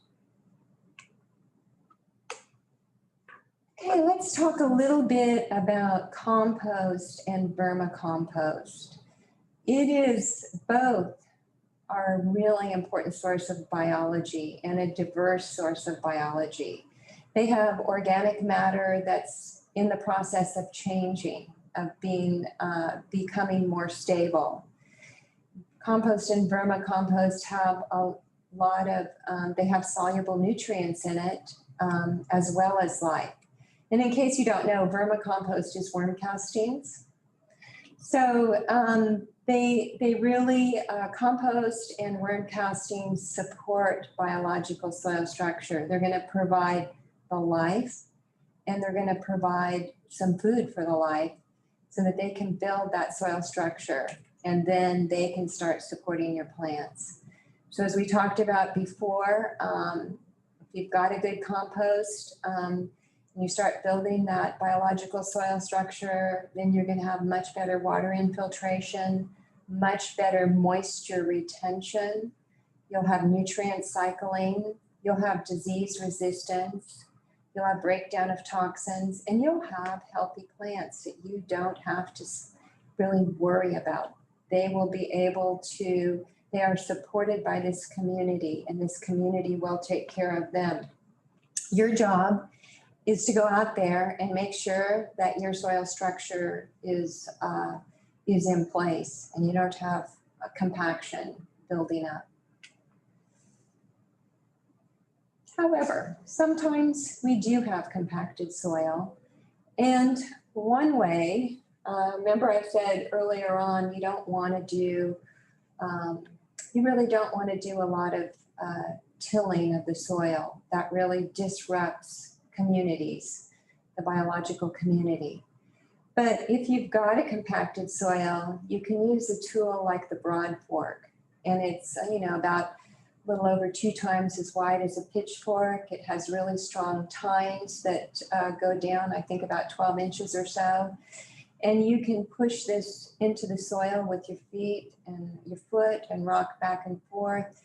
Okay, let's talk a little bit about compost and vermicompost. It is both are a really important source of biology and a diverse source of biology. They have organic matter that's in the process of changing, of becoming more stable. Compost and vermicompost have a lot of, they have soluble nutrients in it, as well as life. And in case you don't know, vermicompost is worm castings. So they really, compost and worm castings support biological soil structure. They're going to provide the life, and they're going to provide some food for the life so that they can build that soil structure, and then they can start supporting your plants. So as we talked about before, if you've got a good compost, and you start building that biological soil structure, then you're going to have much better water infiltration, much better moisture retention. You'll have nutrient cycling. You'll have disease resistance. You'll have breakdown of toxins, and you'll have healthy plants that you don't have to really worry about. They will be able to, they are supported by this community, and this community will take care of them. Your job is to go out there and make sure that your soil structure is in place and you don't have a compaction building up. However, sometimes we do have compacted soil, and one way, remember I said earlier on, you don't want to do, you really don't want to do a lot of tilling of the soil. That really disrupts communities, the biological community. But if you've got a compacted soil, you can use a tool like the broad fork, and it's about a little over 2 times as wide as a pitchfork. It has really strong tines that go down, I think about 12 inches or so. And you can push this into the soil with your feet and your foot and rock back and forth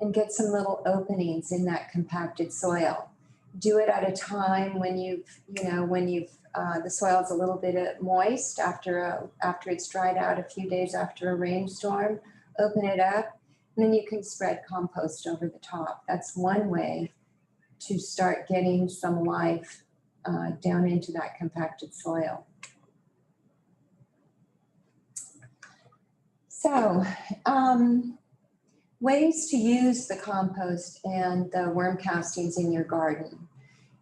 and get some little openings in that compacted soil. Do it at a time when the soil is a little bit moist after it's dried out a few days after a rainstorm. Open it up, and then you can spread compost over the top. That's one way to start getting some life down into that compacted soil. So, ways to use the compost and the worm castings in your garden.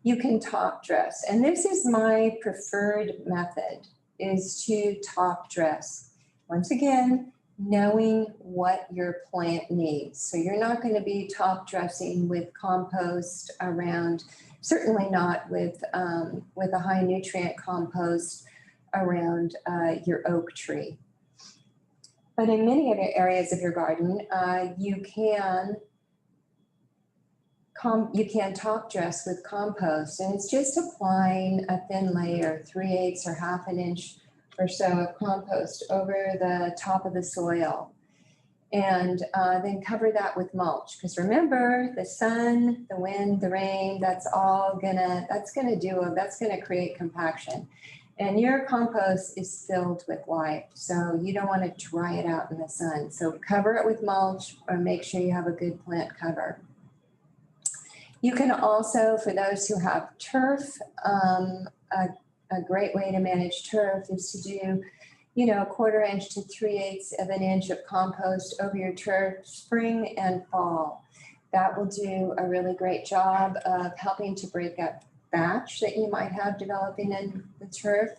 You can top dress, and this is my preferred method, is to top dress. Once again, knowing what your plant needs. So you're not going to be top dressing with compost around, certainly not with a high nutrient compost around your oak tree. But in many other areas of your garden, you can top dress with compost, and it's just applying a thin layer, 3/8 or half an inch or so of compost over the top of the soil, and then cover that with mulch. Because remember, the sun, the wind, the rain, that's gonna create compaction. And your compost is filled with life, so you don't want to dry it out in the sun. So cover it with mulch, or make sure you have a good plant cover. You can also, for those who have turf, a great way to manage turf is to do, 1/4 inch to 3/8 of an inch of compost over your turf, spring and fall. That will do a really great job of helping to break up thatch that you might have developing in the turf.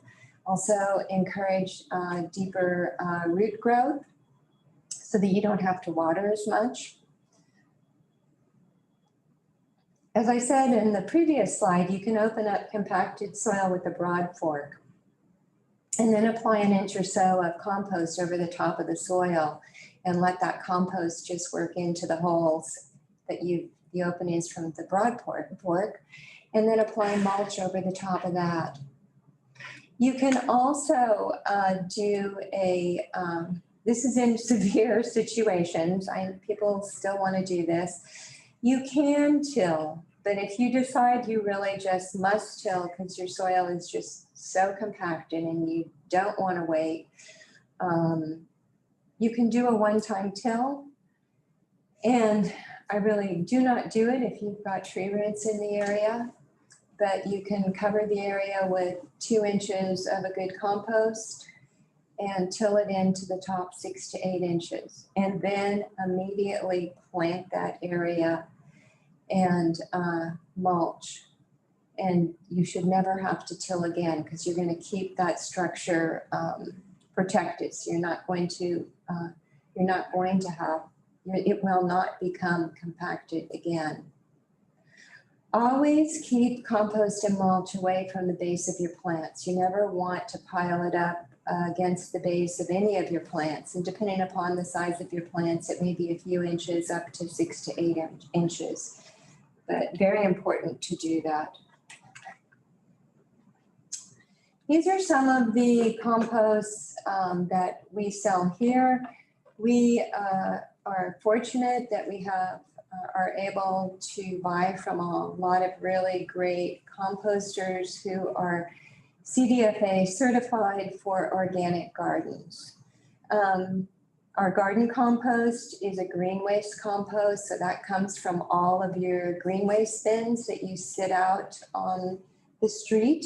Also encourage deeper root growth so that you don't have to water as much. As I said in the previous slide, you can open up compacted soil with a broad fork and then apply an inch or so of compost over the top of the soil and let that compost just work into the holes that the openings from the broad fork, and then apply mulch over the top of that. You can also do this is in severe situations, people still want to do this. You can till, but if you decide you really just must till because your soil is just so compacted and you don't want to wait, you can do a one-time till. And I really do not do it if you've got tree roots in the area, but you can cover the area with 2 inches of a good compost and till it into the top 6 to 8 inches, and then immediately plant that area and mulch. And you should never have to till again because you're going to keep that structure protected. So you're not going to have, it will not become compacted again. Always keep compost and mulch away from the base of your plants. You never want to pile it up against the base of any of your plants. And depending upon the size of your plants, it may be a few inches up to 6 to 8 inches. But very important to do that. These are some of the composts that we sell here. We are fortunate that we are able to buy from a lot of really great composters who are CDFA certified for organic gardens. Our garden compost is a green waste compost, so that comes from all of your green waste bins that you sit out on the street.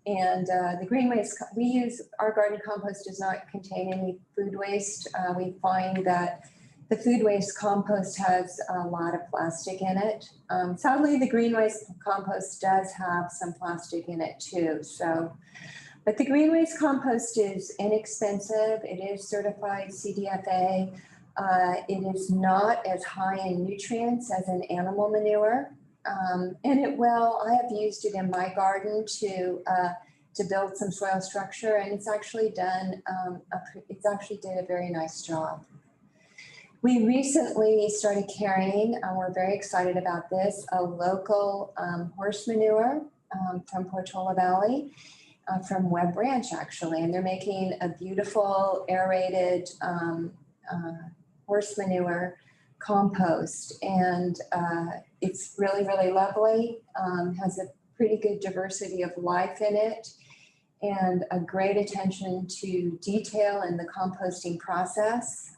And the green waste we use, our garden compost does not contain any food waste. We find that the food waste compost has a lot of plastic in it. Sadly, the green waste compost does have some plastic in it too. So, but the green waste compost is inexpensive. It is certified CDFA. It is not as high in nutrients as an animal manure. And I have used it in my garden to build some soil structure, and it's actually done, did a very nice job. We recently started carrying, we're very excited about this, a local horse manure from Portola Valley, from Webb Ranch actually, and they're making a beautiful aerated horse manure compost, and it's really, really lovely, has a pretty good diversity of life in it, and a great attention to detail in the composting process.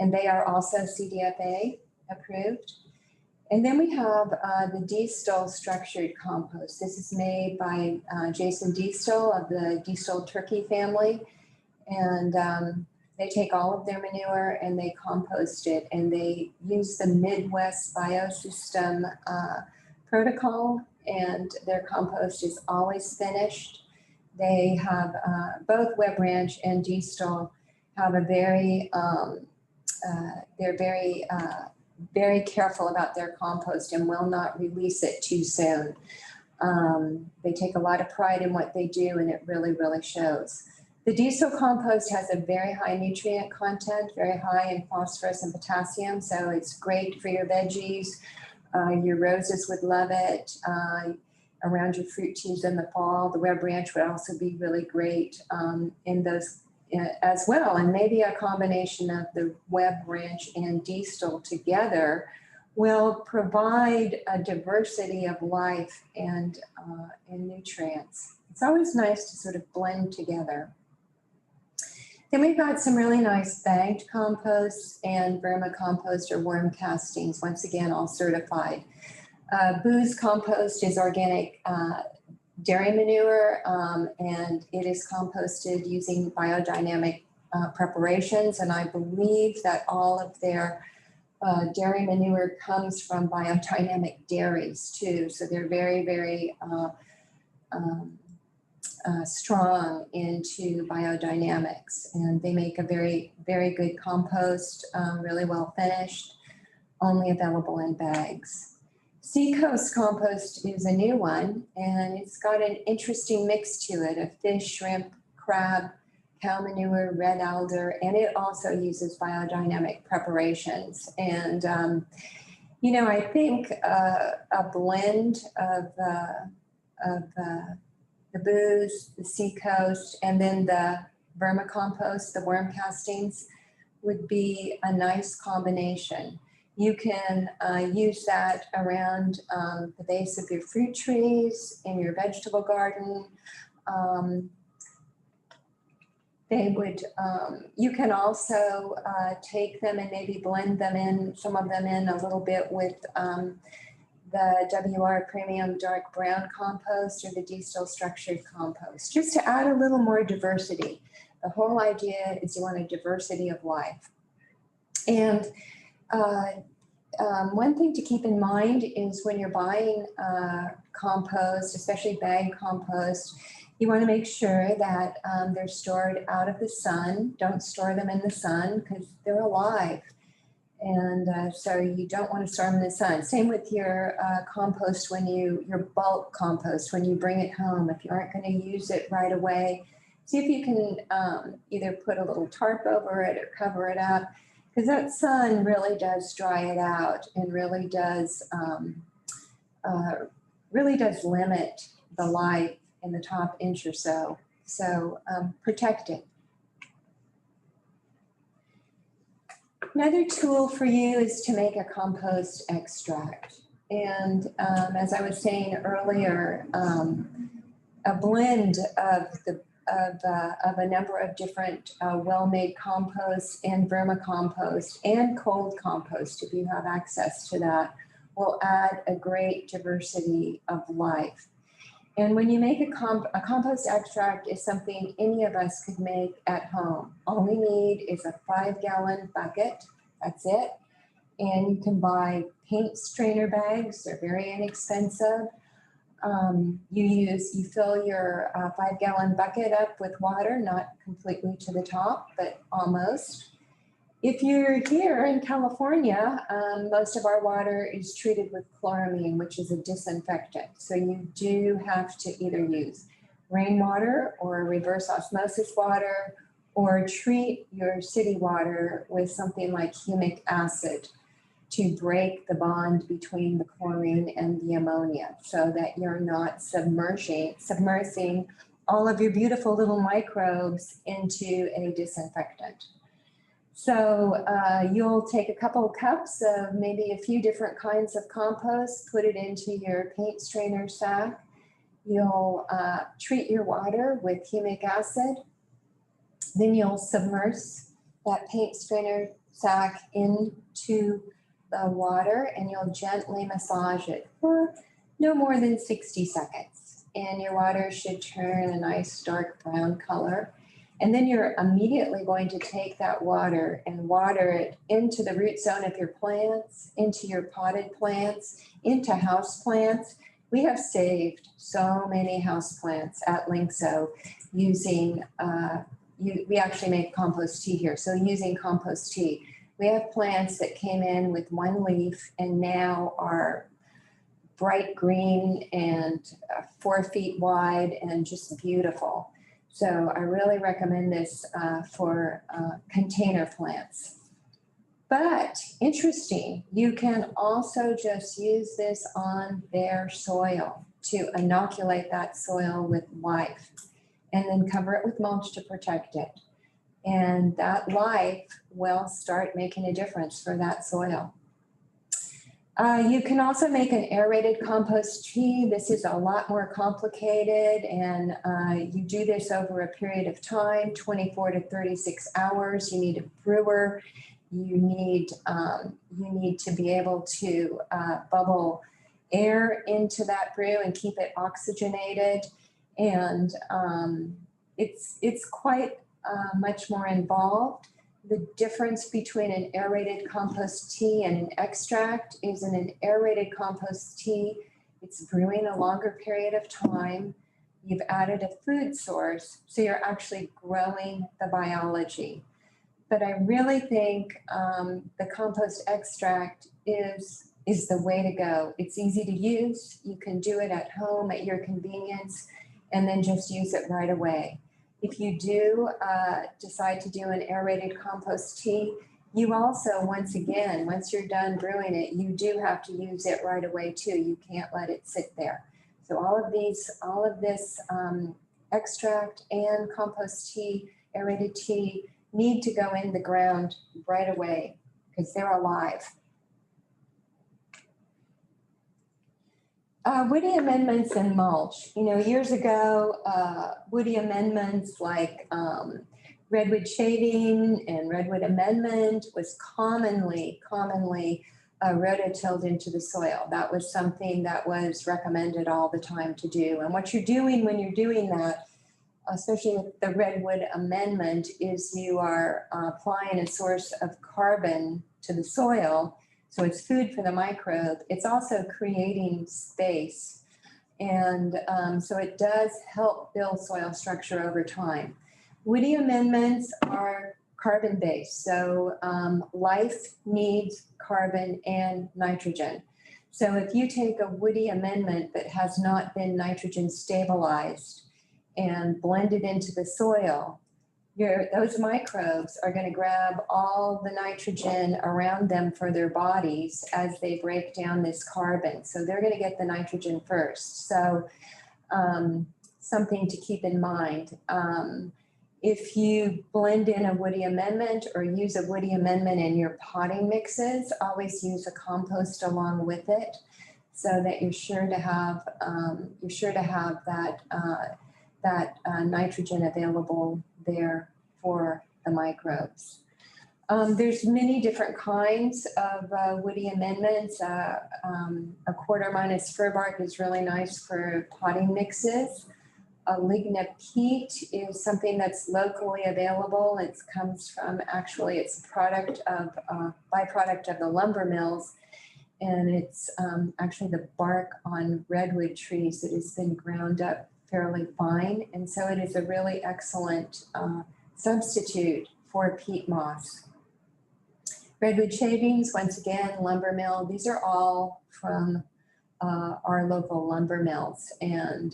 And they are also CDFA approved. And then we have the Diestel structured compost. This is made by Jason Diestel of the Diestel turkey family. And they take all of their manure and they compost it, and they use the Midwest Biosystem protocol, and their compost is always finished. They have, both Webb Ranch and Diestel have a very, they're very careful about their compost and will not release it too soon. They take a lot of pride in what they do, and it really, really shows. The diesel compost has a very high nutrient content, very high in phosphorus and potassium, so it's great for your veggies. Your roses would love it. Around your fruit trees in the fall, the Webb Ranch would also be really great in those as well. And maybe a combination of the Webb Ranch and Diestel together will provide a diversity of life and nutrients. It's always nice to sort of blend together. Then we've got some really nice bagged composts and vermicompost or worm castings, once again, all certified. Boo's compost is organic dairy manure, and it is composted using biodynamic preparations. And I believe that all of their dairy manure comes from biodynamic dairies too. So they're very, very strong into biodynamics, and they make a very, very good compost, really well finished, only available in bags. Seacoast compost is a new one, and it's got an interesting mix to it of fish, shrimp, crab, cow manure, red alder, and it also uses biodynamic preparations. And, you know, I think a blend of the Boo's, the Seacoast, and then the vermicompost, the worm castings, would be a nice combination. You can use that around the base of your fruit trees, in your vegetable garden. You can also take them and maybe blend them in, some of them in a little bit with the WR Premium Dark Brown Compost or the Diestel Structured Compost, just to add a little more diversity. The whole idea is you want a diversity of life. And one thing to keep in mind is when you're buying compost, especially bagged compost, you want to make sure that they're stored out of the sun. Don't store them in the sun because they're alive. And so you don't want to store them in the sun. Same with your compost your bulk compost, when you bring it home. If you aren't going to use it right away, see if you can either put a little tarp over it or cover it up, because that sun really does dry it out and really does limit the life in the top inch or so. So protect it. Another tool for you is to make a compost extract. And as I was saying earlier, a blend of a number of different well-made composts and vermicompost and cold compost, if you have access to that, will add a great diversity of life. And when you make a compost extract is something any of us could make at home. All we need is a 5-gallon bucket, that's it. And you can buy paint strainer bags, they're very inexpensive. You fill your 5-gallon bucket up with water, not completely to the top, but almost. If you're here in California, most of our water is treated with chloramine, which is a disinfectant. So you do have to either use rainwater or reverse osmosis water, or treat your city water with something like humic acid to break the bond between the chlorine and the ammonia so that you're not submersing all of your beautiful little microbes into a disinfectant. So you'll take a couple of cups of maybe a few different kinds of compost, put it into your paint strainer sack. You'll treat your water with humic acid. Then you'll submerge that paint strainer sack into the water and you'll gently massage it for no more than 60 seconds. And your water should turn a nice dark brown color. And then you're immediately going to take that water and water it into the root zone of your plants, into your potted plants, into house plants. We have saved so many house plants at Lyngso using, we actually make compost tea here, so using compost tea. We have plants that came in with one leaf and now are bright green and 4 feet wide and just beautiful. So I really recommend this for container plants. But interesting, you can also just use this on bare soil to inoculate that soil with life and then cover it with mulch to protect it. And that life will start making a difference for that soil. You can also make an aerated compost tea. This is a lot more complicated, and you do this over a period of time, 24 to 36 hours. You need a brewer. You need to be able to bubble air into that brew and keep it oxygenated. And it's quite much more involved. The difference between an aerated compost tea and an extract is in an aerated compost tea, it's brewing a longer period of time. You've added a food source, so you're actually growing the biology. But I really think the compost extract is the way to go. It's easy to use. You can do it at home at your convenience and then just use it right away. If you do decide to do an aerated compost tea, you also, once you're done brewing it, you do have to use it right away too. You can't let it sit there. So all of this extract and compost tea, aerated tea, need to go in the ground right away because they're alive. Woody amendments and mulch. You know, years ago, woody amendments like redwood shaving and redwood amendment was commonly rototilled into the soil. That was something that was recommended all the time to do. And what you're doing when you're doing that, especially with the redwood amendment, is you are applying a source of carbon to the soil. So it's food for the microbe. It's also creating space. And so it does help build soil structure over time. Woody amendments are carbon-based. So life needs carbon and nitrogen. So if you take a woody amendment that has not been nitrogen stabilized and blend it into the soil, those microbes are going to grab all the nitrogen around them for their bodies as they break down this carbon. So they're going to get the nitrogen first. So something to keep in mind. If you blend in a woody amendment or use a woody amendment in your potting mixes, always use a compost along with it so that you're sure to have that nitrogen available there for the microbes. There's many different kinds of woody amendments. A quarter minus fir bark is really nice for potting mixes. A lignopede is something that's locally available. It comes from, actually, it's a byproduct of the lumber mills. And it's actually the bark on redwood trees that has been ground up fairly fine. And so it is a really excellent substitute for peat moss. Redwood shavings, once again, lumber mill. These are all from our local lumber mills. And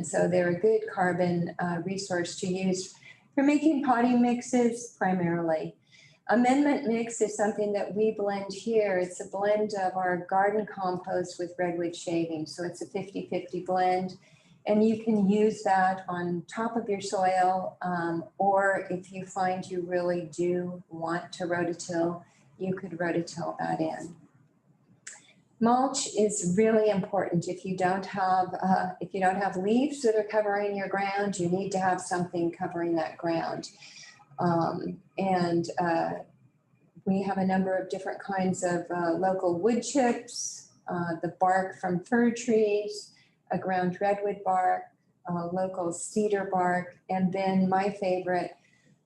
so they're a good carbon resource to use for making potting mixes primarily. Amendment mix is something that we blend here. It's a blend of our garden compost with redwood shavings. So it's a 50-50 blend. And you can use that on top of your soil, or if you find you really do want to rototill, you could rototill that in. Mulch is really important. If you don't have leaves that are covering your ground, you need to have something covering that ground. We have a number of different kinds of local wood chips, the bark from fir trees, a ground redwood bark, local cedar bark, and then my favorite,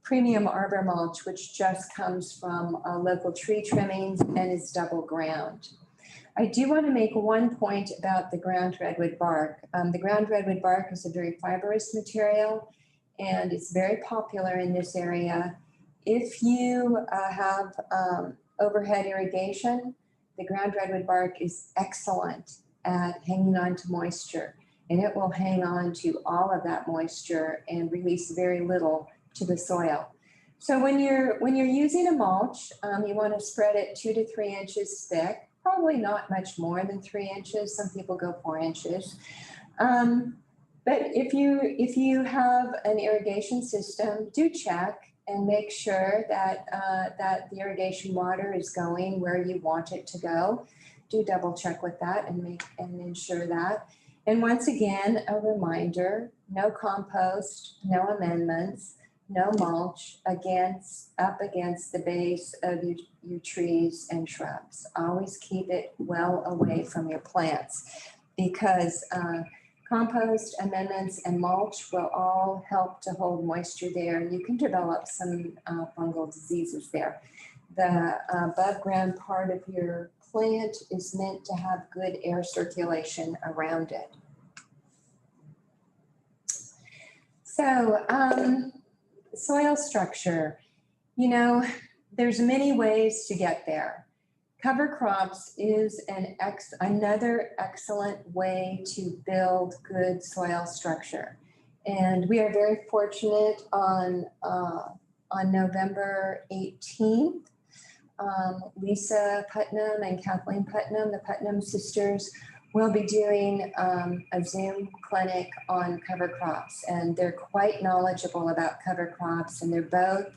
premium arbor mulch, which just comes from local tree trimmings and is double ground. I do want to make one point about the ground redwood bark. The ground redwood bark is a very fibrous material, and it's very popular in this area. If you have overhead irrigation, the ground redwood bark is excellent at hanging on to moisture, and it will hang on to all of that moisture and release very little to the soil. So when you're using a mulch, you want to spread it 2 to 3 inches thick. Probably not much more than 3 inches. Some people go 4 inches. But if you have an irrigation system, do check and make sure that that the irrigation water is going where you want it to go. Do double check with that and ensure that. And once again, a reminder: no compost, no amendments, no mulch up against the base of your trees and shrubs. Always keep it well away from your plants, because compost, amendments, and mulch will all help to hold moisture there. You can develop some fungal diseases there. The above ground part of your plant is meant to have good air circulation around it. So, soil structure, there's many ways to get there. Cover crops is another excellent way to build good soil structure. And we are very fortunate on November 18th, Lisa Putnam and Kathleen Putnam, the Putnam sisters, will be doing a Zoom clinic on cover crops, and they're quite knowledgeable about cover crops, and they're both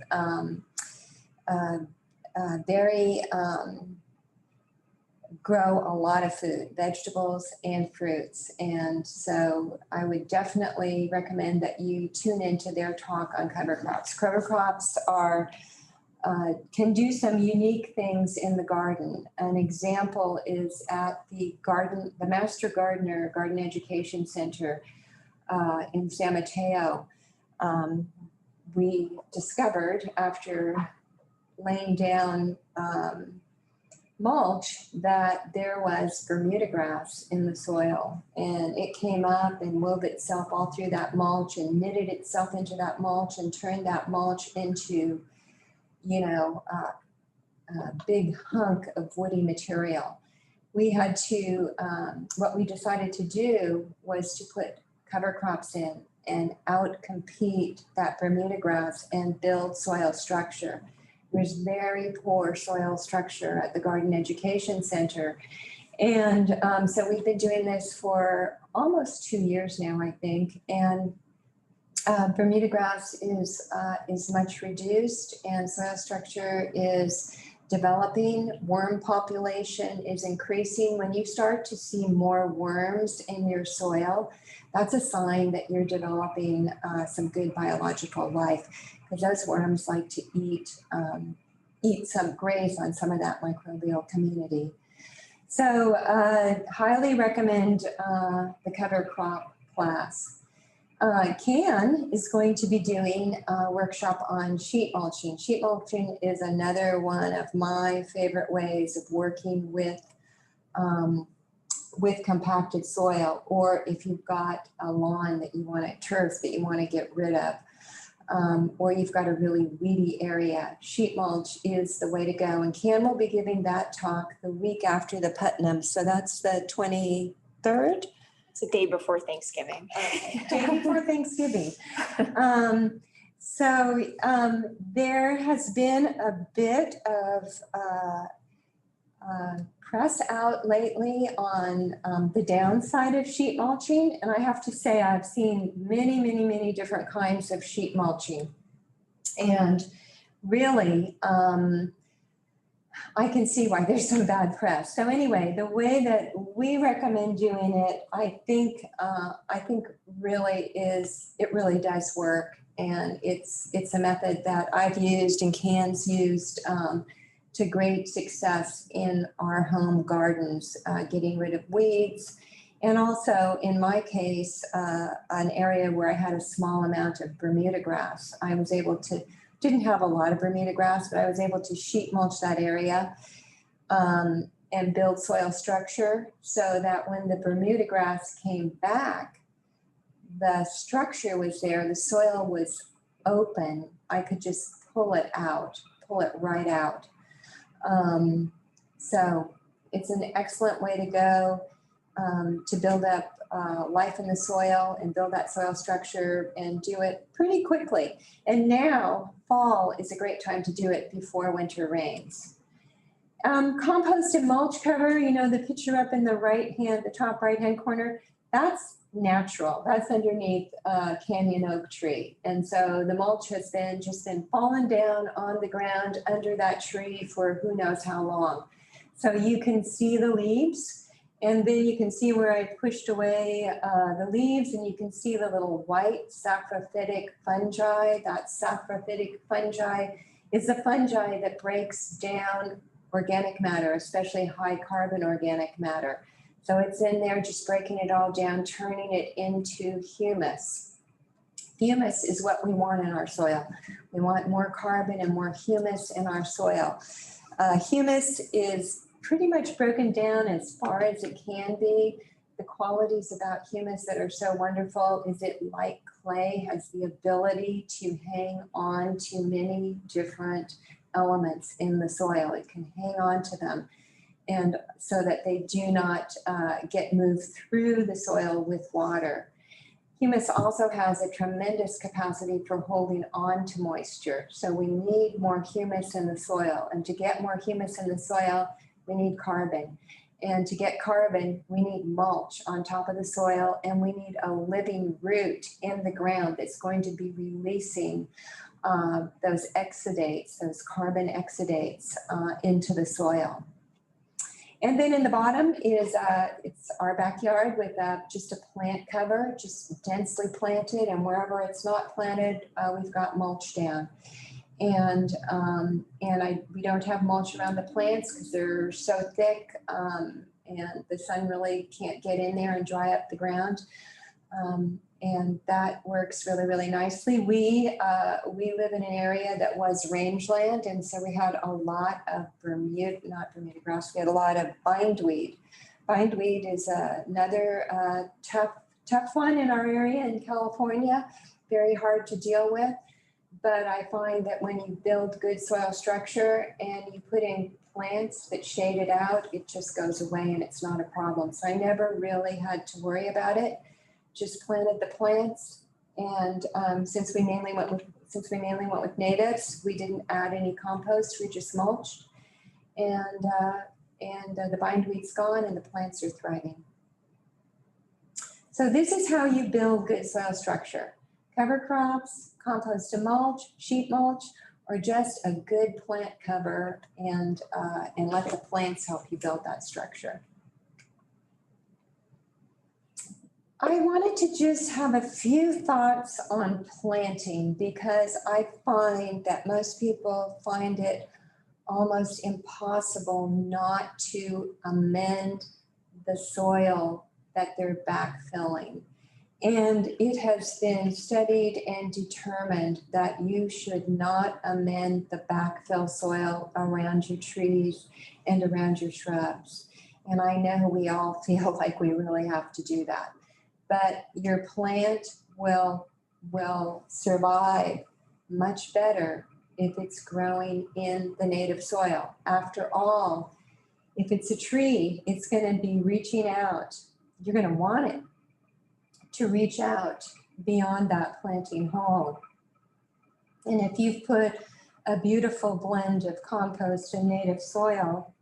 grow a lot of food, vegetables and fruits. And so I would definitely recommend that you tune into their talk on cover crops. Cover crops can do some unique things in the garden. An example is at the Master Garden Education Center in San Mateo. We discovered, after laying down mulch, that there was Bermuda grass in the soil, and it came up and wove itself all through that mulch and knitted itself into that mulch and turned that mulch into a big hunk of woody material. We had to, what we decided to do was to put cover crops in and outcompete that Bermuda grass and build soil structure. There's very poor soil structure at the Garden Education Center. And so we've been doing this for almost 2 years now, I think. And Bermuda grass is much reduced, and soil structure is developing. Worm population is increasing. When you start to see more worms in your soil, that's a sign that you're developing some good biological life, because those worms like to graze on some of that microbial community. So highly recommend the cover crop class. Kan is going to be doing a workshop on sheet mulching. Sheet mulching is another one of my favorite ways of working with compacted soil, or if you've got a lawn that you want to, turf that you want to get rid of, or you've got a really weedy area, sheet mulch is the way to go. And Kan will be giving that talk the week after the Putnam. So that's the 23rd. It's the day before Thanksgiving. Day before Thanksgiving. There has been a bit of press out lately on the downside of sheet mulching. And I have to say, I've seen many different kinds of sheet mulching. And really, I can see why there's some bad press. So anyway, the way that we recommend doing it, I think really does work. And it's a method that I've used and Kan's used to great success in our home gardens, getting rid of weeds. And also in my case, an area where I had a small amount of Bermuda grass, I was able to, didn't have a lot of Bermuda grass, but I was able to sheet mulch that area and build soil structure so that when the Bermuda grass came back, the structure was there, the soil was open. I could just pull it right out. So it's an excellent way to go to build up life in the soil and build that soil structure and do it pretty quickly. And now fall is a great time to do it before winter rains. Compost and mulch cover, you know, the picture up in the top right-hand corner, that's natural. That's underneath a canyon oak tree. And so the mulch has just been fallen down on the ground under that tree for who knows how long. So you can see the leaves, and then you can see where I pushed away the leaves, and you can see the little white saprophytic fungi. That saprophytic fungi is a fungi that breaks down organic matter, especially high carbon organic matter. So it's in there just breaking it all down, turning it into humus. Humus is what we want in our soil. We want more carbon and more humus in our soil. Humus is pretty much broken down as far as it can be. The qualities about humus that are so wonderful is it, like clay, has the ability to hang on to many different elements in the soil. It can hang on to them, and so that they do not get moved through the soil with water. Humus also has a tremendous capacity for holding on to moisture. So we need more humus in the soil. And to get more humus in the soil, we need carbon. And to get carbon, we need mulch on top of the soil, and we need a living root in the ground that's going to be releasing those exudates, those carbon exudates into the soil. And then in the bottom is, it's our backyard with just a plant cover, just densely planted, and wherever it's not planted, we've got mulch down. And we don't have mulch around the plants because they're so thick, and the sun really can't get in there and dry up the ground. And that works really nicely. We live in an area that was rangeland, and so we had a lot of not Bermuda grass, we had a lot of bindweed. Bindweed is another tough one in our area in California, very hard to deal with. But I find that when you build good soil structure and you put in plants that shade it out, it just goes away and it's not a problem. So I never really had to worry about it. Just planted the plants, and since we mainly went with natives, we didn't add any compost. We just mulched, and the bindweed's gone, and the plants are thriving. So this is how you build good soil structure. cover crops, compost and mulch, sheet mulch, or just a good plant cover and let the plants help you build that structure. I wanted to just have a few thoughts on planting because I find that most people find it almost impossible not to amend the soil that they're backfilling. And it has been studied and determined that you should not amend the backfill soil around your trees and around your shrubs. And I know we all feel like we really have to do that. But your plant will survive much better if it's growing in the native soil. After all, if it's a tree, it's going to be reaching out. You're going to want it to reach out beyond that planting hole. And if you've put a beautiful blend of compost and native soil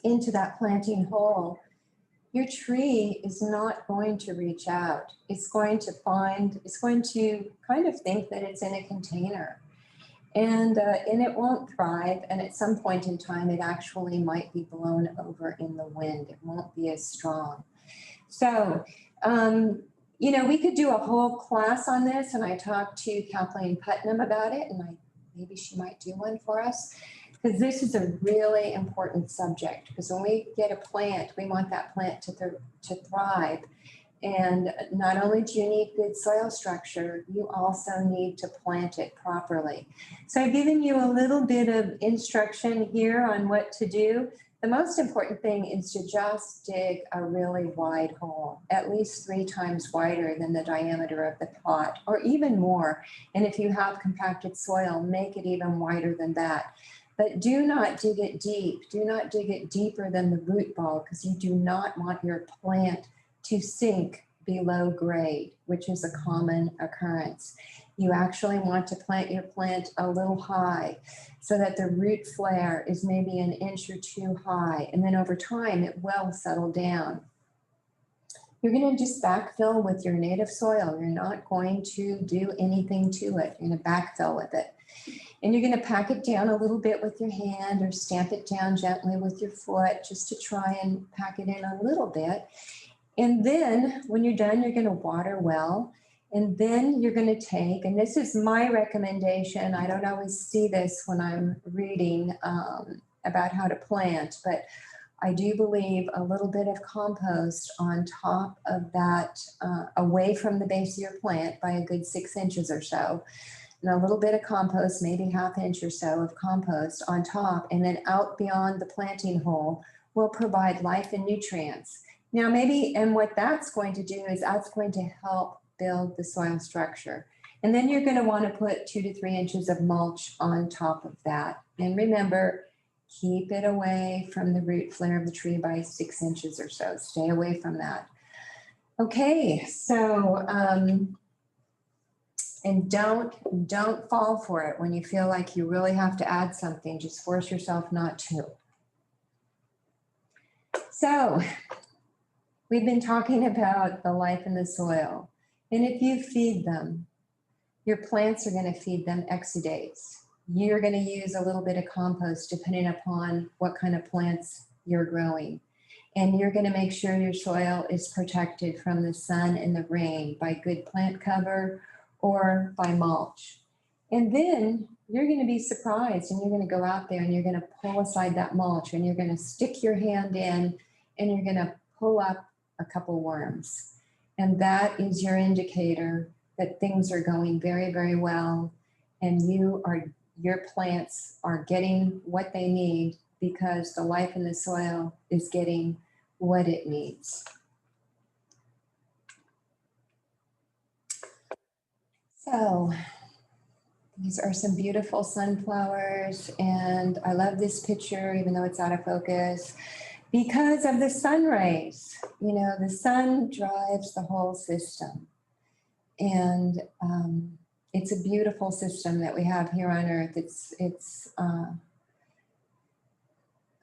into that planting hole, your tree is not going to reach out. It's going to kind of think that it's in a container. And it won't thrive. And at some point in time, it actually might be blown over in the wind. It won't be as strong. So, we could do a whole class on this. And I talked to Kathleen Putnam about it, and maybe she might do one for us. Because this is a really important subject, because when we get a plant, we want that plant to thrive. And not only do you need good soil structure, you also need to plant it properly. So I've given you a little bit of instruction here on what to do. The most important thing is to just dig a really wide hole, at least 3 times wider than the diameter of the pot, or even more. And if you have compacted soil, make it even wider than that. But do not dig it deep. Do not dig it deeper than the root ball, because you do not want your plant to sink below grade, which is a common occurrence. You actually want to plant your plant a little high so that the root flare is maybe an inch or 2 high. And then over time, it will settle down. You're going to just backfill with your native soil. You're not going to do anything to it. You're going to backfill with it. And you're going to pack it down a little bit with your hand or stamp it down gently with your foot just to try and pack it in a little bit. And then when you're done, you're going to water well. And then you're going to take, and this is my recommendation, I don't always see this when I'm reading about how to plant, but I do believe a little bit of compost on top of that, away from the base of your plant by a good 6 inches or so. And a little bit of compost, maybe ½ inch or so of compost on top, and then out beyond the planting hole will provide life and nutrients. Now and what that's going to do is that's going to help build the soil structure. And then you're going to want to put 2 to 3 inches of mulch on top of that. And remember, keep it away from the root flare of the tree by 6 inches or so. Stay away from that. Okay, so, and don't fall for it when you feel like you really have to add something. Just force yourself not to. So we've been talking about the life in the soil. And if you feed them, your plants are going to feed them exudates. You're going to use a little bit of compost depending upon what kind of plants you're growing. And you're going to make sure your soil is protected from the sun and the rain by good plant cover or by mulch. And then you're going to be surprised, and you're going to go out there and you're going to pull aside that mulch, and you're going to stick your hand in and you're going to pull up a couple worms. And that is your indicator that things are going very, very well, and your plants are getting what they need because the life in the soil is getting what it needs. So these are some beautiful sunflowers, and I love this picture, even though it's out of focus, because of the sun rays. You know, the sun drives the whole system. And it's a beautiful system that we have here on Earth. It's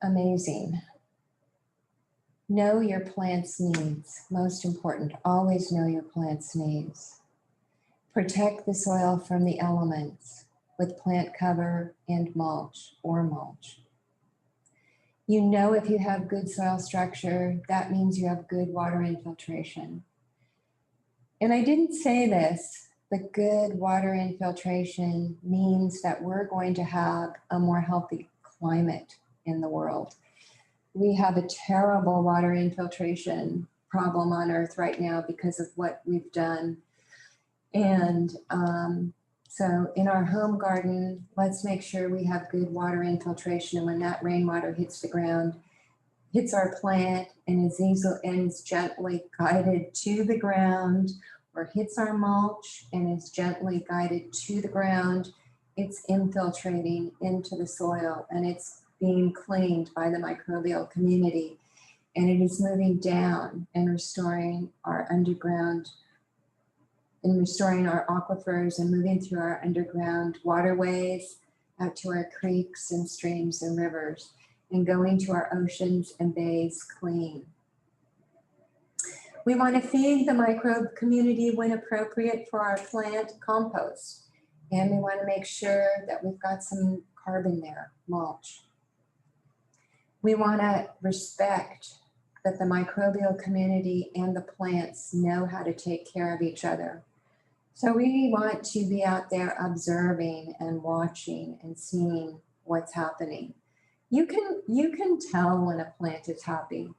amazing. Know your plant's needs. Most important, always know your plant's needs. Protect the soil from the elements with plant cover and mulch or mulch. You know, if you have good soil structure, that means you have good water infiltration. And I didn't say this, but good water infiltration means that we're going to have a more healthy climate in the world. We have a terrible water infiltration problem on Earth right now because of what we've done. And so in our home garden, let's make sure we have good water infiltration. And when that rainwater hits the ground, hits our plant and is gently guided to the ground, or hits our mulch and is gently guided to the ground, it's infiltrating into the soil and it's being cleaned by the microbial community. And it is moving down and restoring our underground and restoring our aquifers and moving through our underground waterways out to our creeks and streams and rivers and going to our oceans and bays clean. We want to feed the microbe community when appropriate for our plant compost. And we want to make sure that we've got some carbon there, mulch. We want to respect that the microbial community and the plants know how to take care of each other. So we want to be out there observing and watching and seeing what's happening. You can tell when a plant is happy,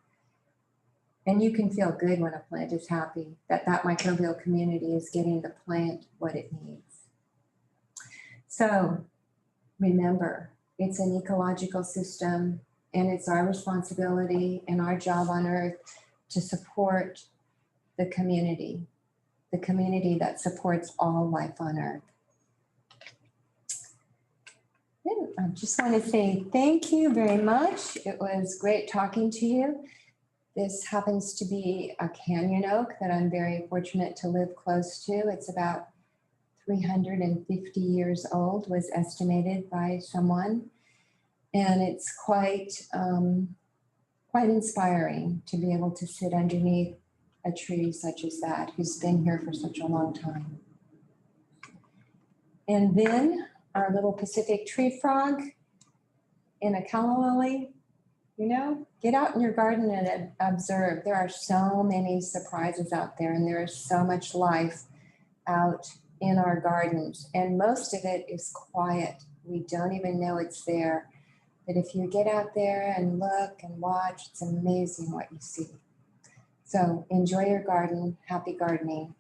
and you can feel good when a plant is happy, that microbial community is getting the plant what it needs. So remember, it's an ecological system, and it's our responsibility and our job on Earth to support the community that supports all life on Earth. And I just want to say thank you very much. It was great talking to you. This happens to be a canyon oak that I'm very fortunate to live close to. It's about 350 years old, was estimated by someone. And it's quite inspiring to be able to sit underneath a tree such as that, who's been here for such a long time. And then our little Pacific tree frog in a calla lily, you know, get out in your garden and observe. There are so many surprises out there, and there is so much life out in our gardens, and most of it is quiet. We don't even know it's there. But if you get out there and look and watch, it's amazing what you see. So enjoy your garden. Happy gardening.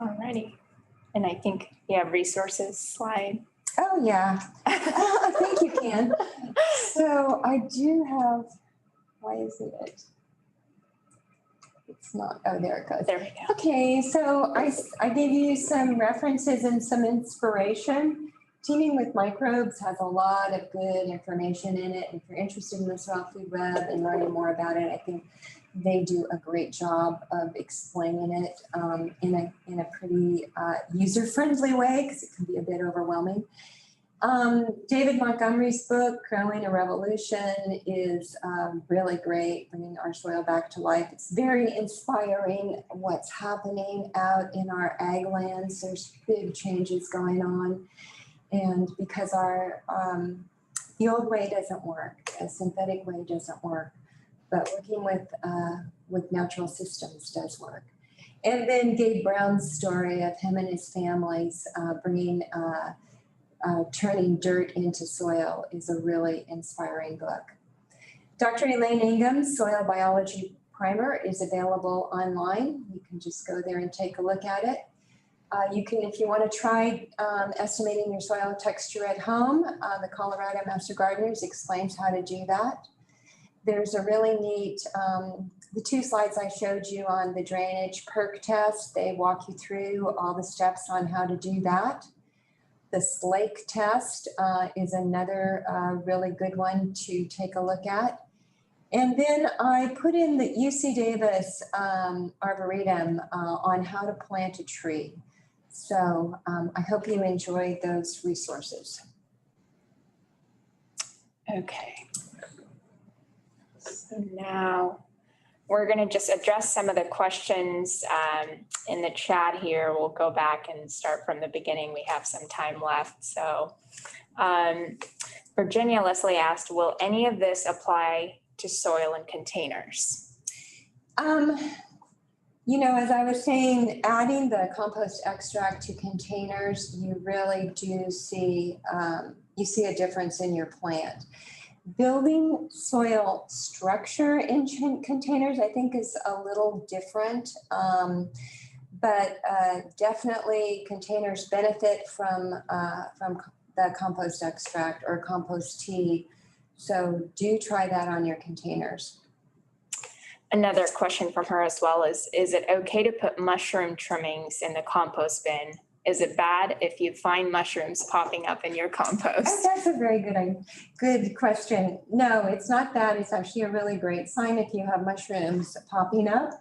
Alrighty. And I think you have resources slide. Oh, yeah. I think you can. So I do have, why isn't it? It's not, oh, there it goes. There we go. Okay, so I gave you some references and some inspiration. Teaming with Microbes has a lot of good information in it. If you're interested in the Soil Food Web and learning more about it, I think they do a great job of explaining it in a pretty user-friendly way, because it can be a bit overwhelming. David Montgomery's book, Growing a Revolution, is really great, bringing our soil back to life. It's very inspiring what's happening out in our ag lands. There's big changes going on. And because the old way doesn't work, a synthetic way doesn't work, but working with natural systems does work. And then Gabe Brown's story of him and his families turning dirt into soil is a really inspiring book. Dr. Elaine Ingham's Soil Biology Primer is available online. You can just go there and take a look at it. You can, if you want to try estimating your soil texture at home, the Colorado Master Gardeners explains how to do that. There's a really neat, the two slides I showed you on the drainage perk test, they walk you through all the steps on how to do that. The Slake test is another really good one to take a look at. And then I put in the UC Davis Arboretum on how to plant a tree. So I hope you enjoyed those resources. Okay. So now we're going to just address some of the questions in the chat here. We'll go back and start from the beginning. We have some time left. So Virginia Leslie asked, will any of this apply to soil and containers? You know, as I was saying, adding the compost extract to containers, you really do see, you see a difference in your plant. Building soil structure in containers, I think, is a little different. But definitely containers benefit from the compost extract or compost tea. So do try that on your containers. Another question from her as well is it okay to put mushroom trimmings in the compost bin? Is it bad if you find mushrooms popping up in your compost? That's a very good question. No, it's not bad. It's actually a really great sign if you have mushrooms popping up.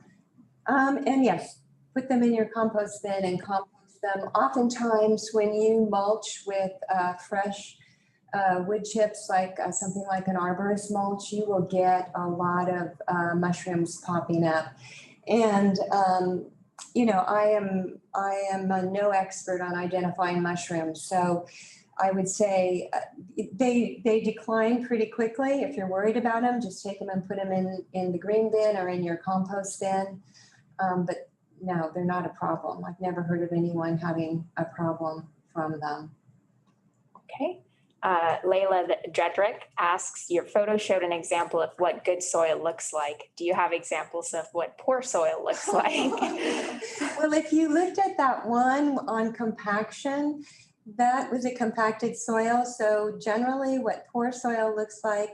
And yes, put them in your compost bin and compost them. Oftentimes when you mulch with fresh wood chips, like something like an arborist mulch, you will get a lot of mushrooms popping up. And you know, I am no expert on identifying mushrooms, so I would say they decline pretty quickly. If you're worried about them, just take them and put them in the green bin or in your compost bin. But no, they're not a problem. I've never heard of anyone having a problem from them. Okay. Layla Jedrick asks, your photo showed an example of what good soil looks like. Do you have examples of what poor soil looks like? Well, if you looked at that one on compaction, that was a compacted soil. So generally what poor soil looks like,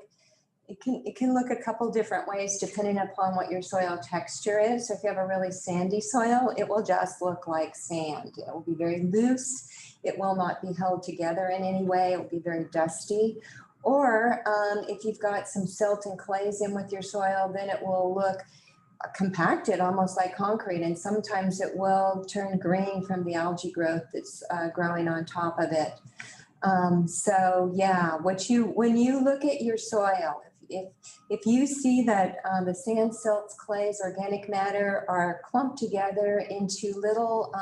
it can look a couple different ways depending upon what your soil texture is. So if you have a really sandy soil, it will just look like sand. It will be very loose. It will not be held together in any way. It will be very dusty. Or if you've got some silt and clays in with your soil, then it will look compacted, almost like concrete. And sometimes it will turn green from the algae growth that's growing on top of it. So yeah, when you look at your soil, if you see that the sand, silts, clays, organic matter are clumped together into little,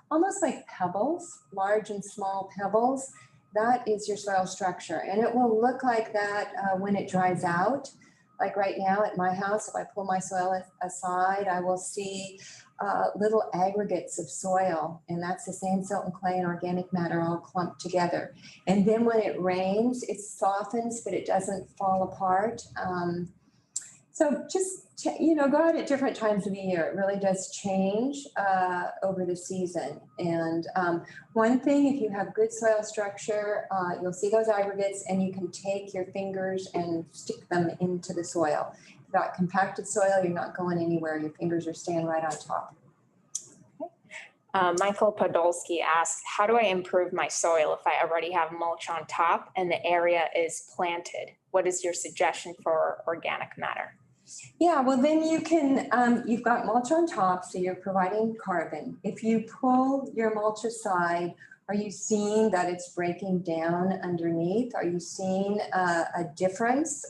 almost like pebbles, large and small pebbles, that is your soil structure. And it will look like that when it dries out. Like right now at my house, if I pull my soil aside, I will see little aggregates of soil, and that's the sand, silt, and clay and organic matter all clumped together. And then when it rains, it softens, but it doesn't fall apart. So just, you know, go out at different times of the year. It really does change over the season. And one thing, if you have good soil structure, you'll see those aggregates and you can take your fingers and stick them into the soil. If you've got compacted soil, you're not going anywhere. Your fingers are staying right on top. Michael Podolsky asks, how do I improve my soil if I already have mulch on top and the area is planted? What is your suggestion for organic matter? Yeah, well, then you can, you've got mulch on top, so you're providing carbon. If you pull your mulch aside, are you seeing that it's breaking down underneath? Are you seeing a difference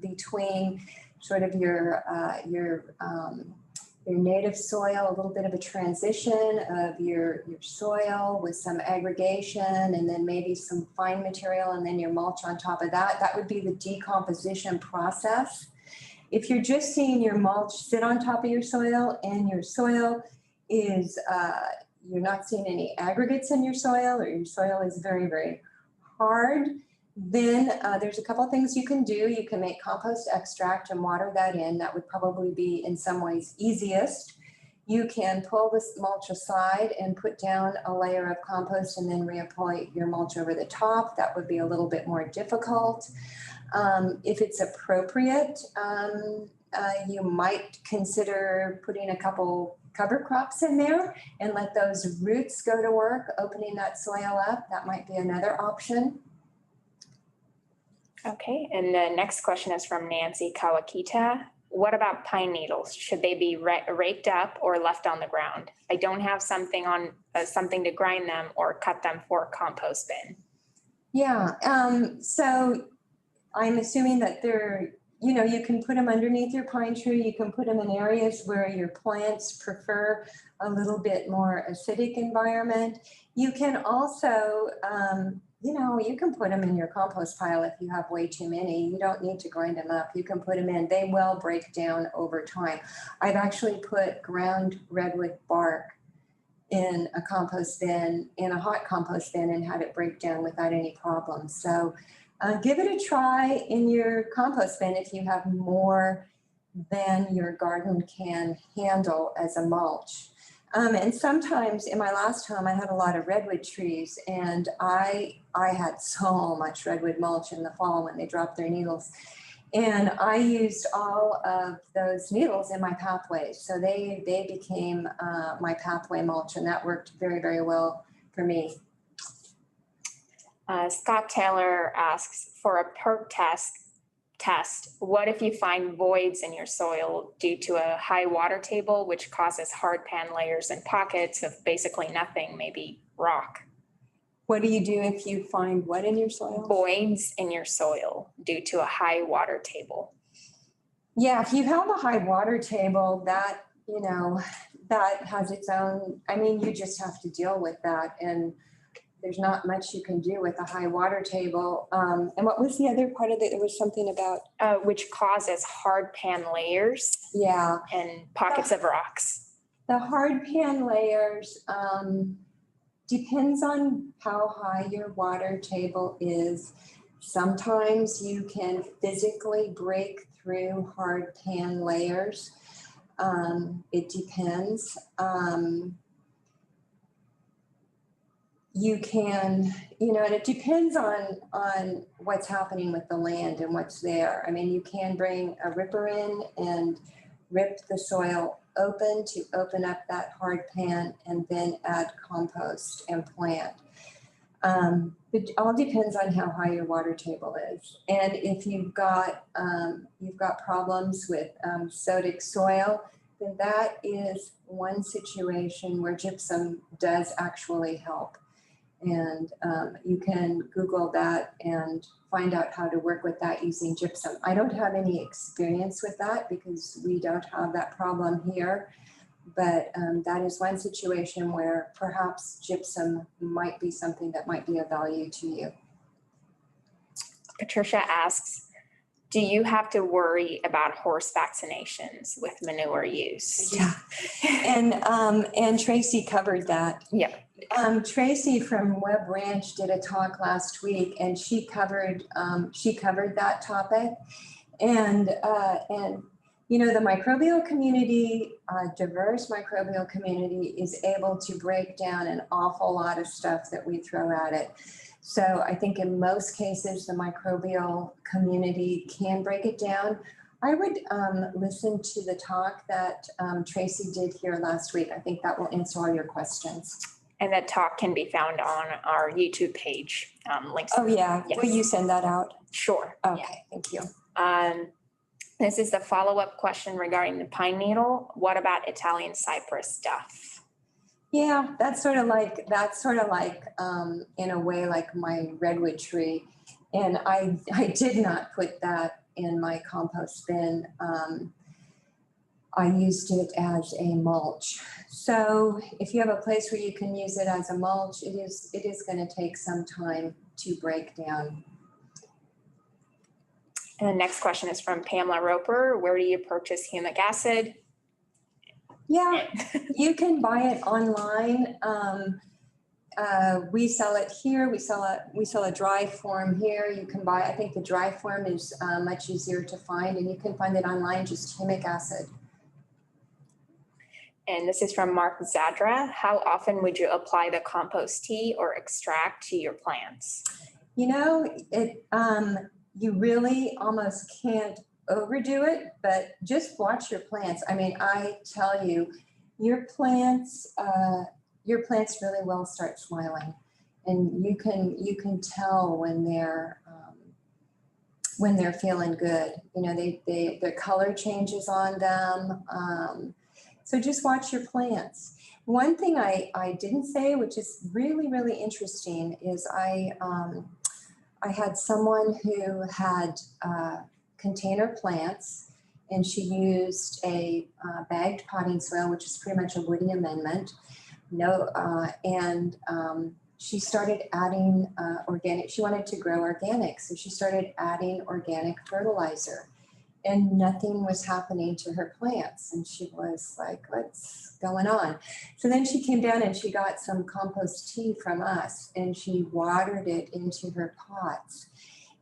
between sort of your native soil, a little bit of a transition of your soil with some aggregation and then maybe some fine material and then your mulch on top of that? That would be the decomposition process. If you're just seeing your mulch sit on top of your soil and your soil is, you're not seeing any aggregates in your soil or your soil is very, very hard, then there's a couple of things you can do. You can make compost extract and water that in. That would probably be in some ways easiest. You can pull this mulch aside and put down a layer of compost and then reapply your mulch over the top. That would be a little bit more difficult. If it's appropriate, you might consider putting a couple cover crops in there and let those roots go to work, opening that soil up. That might be another option. Okay, and the next question is from Nancy Kawakita. What about pine needles? Should they be raked up or left on the ground? I don't have something on something to grind them or cut them for a compost bin. Yeah, so I'm assuming that you know, you can put them underneath your pine tree. You can put them in areas where your plants prefer a little bit more acidic environment. You can also, you know, you can put them in your compost pile if you have way too many. You don't need to grind them up. You can put them in. They will break down over time. I've actually put ground redwood bark in a compost bin, in a hot compost bin, and had it break down without any problems. So give it a try in your compost bin if you have more than your garden can handle as a mulch. And sometimes in my last home, I had a lot of redwood trees, and I had so much redwood mulch in the fall when they dropped their needles. And I used all of those needles in my pathways. So they became my pathway mulch, and that worked very, very well for me. Scott Taylor asks, for a perk test, what if you find voids in your soil due to a high water table, which causes hard pan layers and pockets of basically nothing, maybe rock? What do you do if you find what in your soil? Voids in your soil due to a high water table. Yeah, if you have a high water table, that, you know, that has its own, I mean, you just have to deal with that. And there's not much you can do with a high water table. And what was the other part of it? There was something about which causes hard pan layers. Yeah. And pockets of rocks. The hard pan layers depends on how high your water table is. Sometimes you can physically break through hard pan layers. It depends. You can, you know, and it depends on what's happening with the land and what's there. I mean, you can bring a ripper in and rip the soil open to open up that hard pan and then add compost and plant. It all depends on how high your water table is. And if you've got problems with sodic soil, then that is one situation where gypsum does actually help. And you can Google that and find out how to work with that using gypsum. I don't have any experience with that because we don't have that problem here, but that is one situation where perhaps gypsum might be something that might be of value to you. Patricia asks, do you have to worry about horse vaccinations with manure use? Yeah, and Tracy covered that. Yeah. Tracy from Webb Ranch did a talk last week, and she covered that topic, and you know, the microbial community, diverse microbial community, is able to break down an awful lot of stuff that we throw at it. So I think in most cases, the microbial community can break it down. I would listen to the talk that Tracy did here last week. I think that will answer all your questions. And that talk can be found on our YouTube page. Links. Oh, yeah. Yes. Will you send that out? Sure. Okay, Yeah. thank you. This is the follow-up question regarding the pine needle. What about Italian cypress duff? Yeah, that's sort of like in a way like my redwood tree. And I did not put that in my compost bin. I used it as a mulch. So if you have a place where you can use it as a mulch, it is going to take some time to break down. And the next question is from Pamela Roper. Where do you purchase humic acid? Yeah, you can buy it online. We sell it here. We sell a dry form here. You can buy, I think the dry form is much easier to find, and you can find it online, just humic acid. And this is from Mark Zadra. How often would you apply the compost tea or extract to your plants? You know, you really almost can't overdo it, but just watch your plants. I mean, I tell you, your plants really will start smiling, and you can tell when they're feeling good. You know, their color changes on them. So just watch your plants. One thing I didn't say, which is really, really interesting, is I had someone who had container plants, and she used a bagged potting soil, which is pretty much a woody amendment. She started adding organic. She wanted to grow organic, so she started adding organic fertilizer, and nothing was happening to her plants. And she was like, what's going on? So then she came down and she got some compost tea from us, and she watered it into her pots.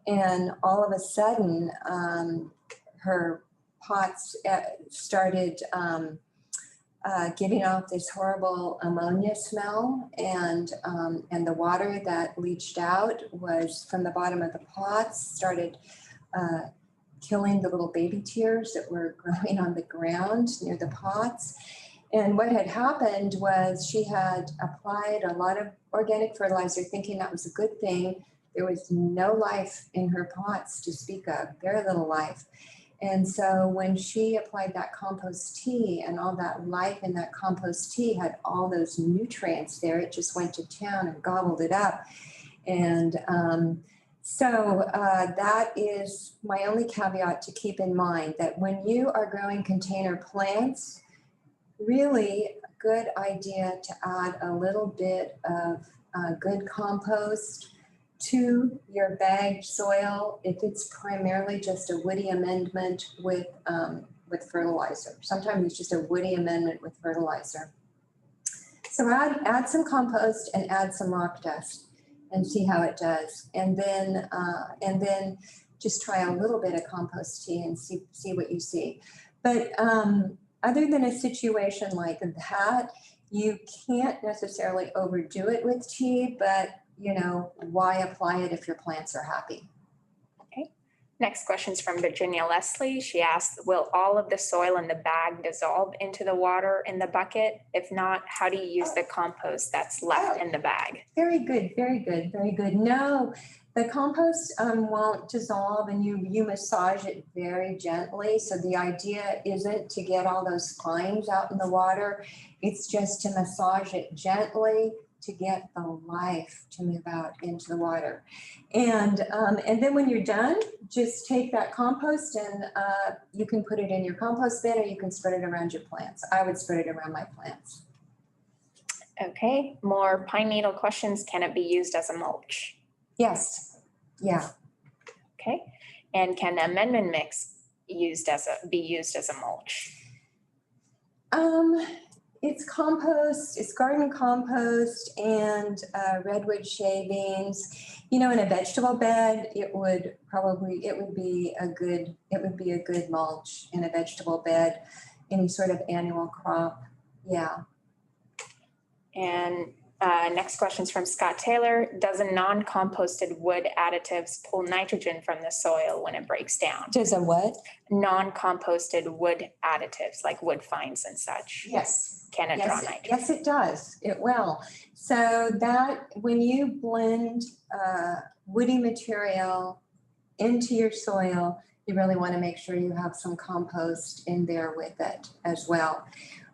And all of a sudden, her pots started giving off this horrible ammonia smell, and the water that leached out was from the bottom of the pots, started killing the little baby tears that were growing on the ground near the pots. And what had happened was she had applied a lot of organic fertilizer thinking that was a good thing. There was no life in her pots to speak of, very little life. And so when she applied that compost tea, and all that life in that compost tea had all those nutrients there, it just went to town and gobbled it up. And that is my only caveat to keep in mind, that when you are growing container plants, really a good idea to add a little bit of good compost to your bagged soil if it's primarily just a woody amendment with fertilizer. Sometimes it's just a woody amendment with fertilizer. So add some compost and add some rock dust and see how it does. And then just try a little bit of compost tea and see what you see. But other than a situation like that, you can't necessarily overdo it with tea, but why apply it if your plants are happy? Okay. Next question is from Virginia Leslie. She asked, will all of the soil in the bag dissolve into the water in the bucket? If not, how do you use the compost that's left in the bag? Very good, very good, very good. No, the compost won't dissolve, and you massage it very gently. So the idea isn't to get all those fines out in the water. It's just to massage it gently to get the life to move out into the water. And then when you're done, just take that compost and you can put it in your compost bin, or you can spread it around your plants. I would spread it around my plants. Okay, more pine needle questions. Can it be used as a mulch? Yes, yeah. Okay, and can the amendment mix be used as a mulch? It's compost, it's garden compost and redwood shavings. In a vegetable bed, it would be a good mulch in a vegetable bed, any sort of annual crop. Yeah. And next question is from Scott Taylor. Does a non-composted wood additives pull nitrogen from the soil when it breaks down? Does a what? Non-composted wood additives like wood fines and such. Yes. Can it draw nitrogen? Yes, it does. It will. So that when you blend woody material into your soil, you really want to make sure you have some compost in there with it as well.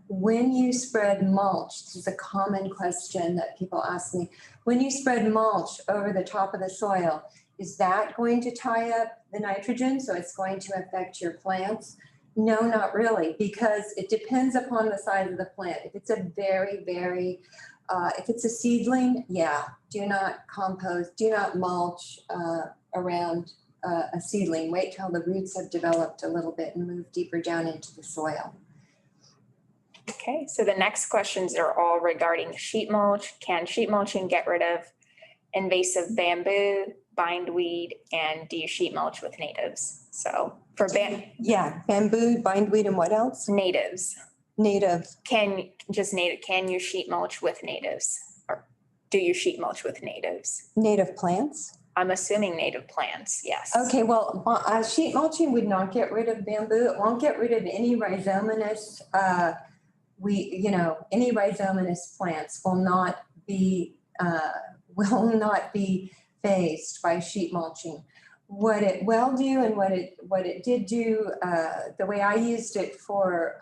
When you spread mulch, this is a common question that people ask me. When you spread mulch over the top of the soil, is that going to tie up the nitrogen, so it's going to affect your plants? No, not really, because it depends upon the size of the plant. If it's a if it's a seedling, yeah, do not compost, do not mulch around a seedling. Wait till the roots have developed a little bit and move deeper down into the soil. Okay, so the next questions are all regarding sheet mulch. Can sheet mulching get rid of invasive bamboo, bindweed, and do you sheet mulch with natives? So for bamboo, bindweed, and what else? Natives. Native. Can you sheet mulch with natives? Or do you sheet mulch with natives? Native plants? I'm assuming native plants, yes. Okay, well, sheet mulching would not get rid of bamboo. It won't get rid of any rhizominous, any rhizominous plants will not be phased by sheet mulching. What it will do, and what it did do, the way I used it for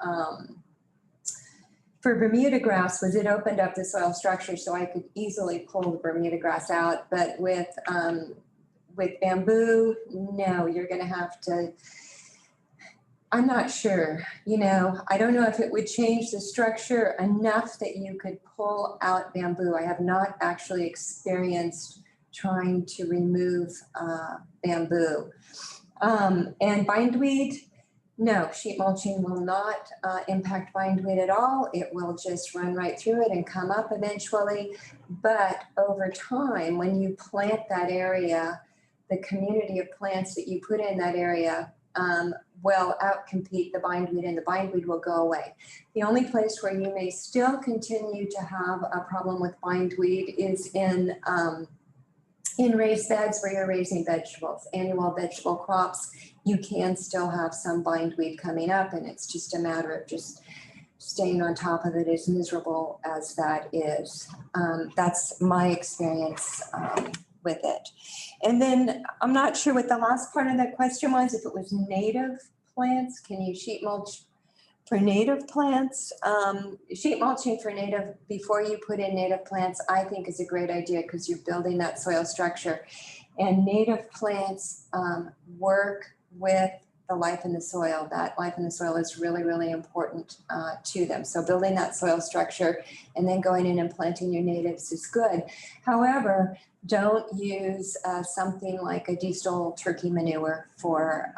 Bermuda grass, was it opened up the soil structure so I could easily pull the Bermuda grass out. But with with bamboo, no, you're gonna have to, I'm not sure, I don't know if it would change the structure enough that you could pull out bamboo. I have not actually experienced trying to remove bamboo. And bindweed, no, sheet mulching will not impact bindweed at all. It will just run right through it and come up eventually. But over time, when you plant that area, the community of plants that you put in that area will outcompete the bindweed, and the bindweed will go away. The only place where you may still continue to have a problem with bindweed is in raised beds where you're raising vegetables, annual vegetable crops. You can still have some bindweed coming up, and it's just a matter of just staying on top of it, as miserable as that is. That's my experience with it. And then I'm not sure what the last part of that question was, if it was native plants. Can you sheet mulch for native plants? Sheet mulching for native, before you put in native plants, I think is a great idea because you're building that soil structure. And native plants work with the life in the soil. That life in the soil is really, really important to them. So building that soil structure and then going in and planting your natives is good. However, don't use something like a diesel turkey manure for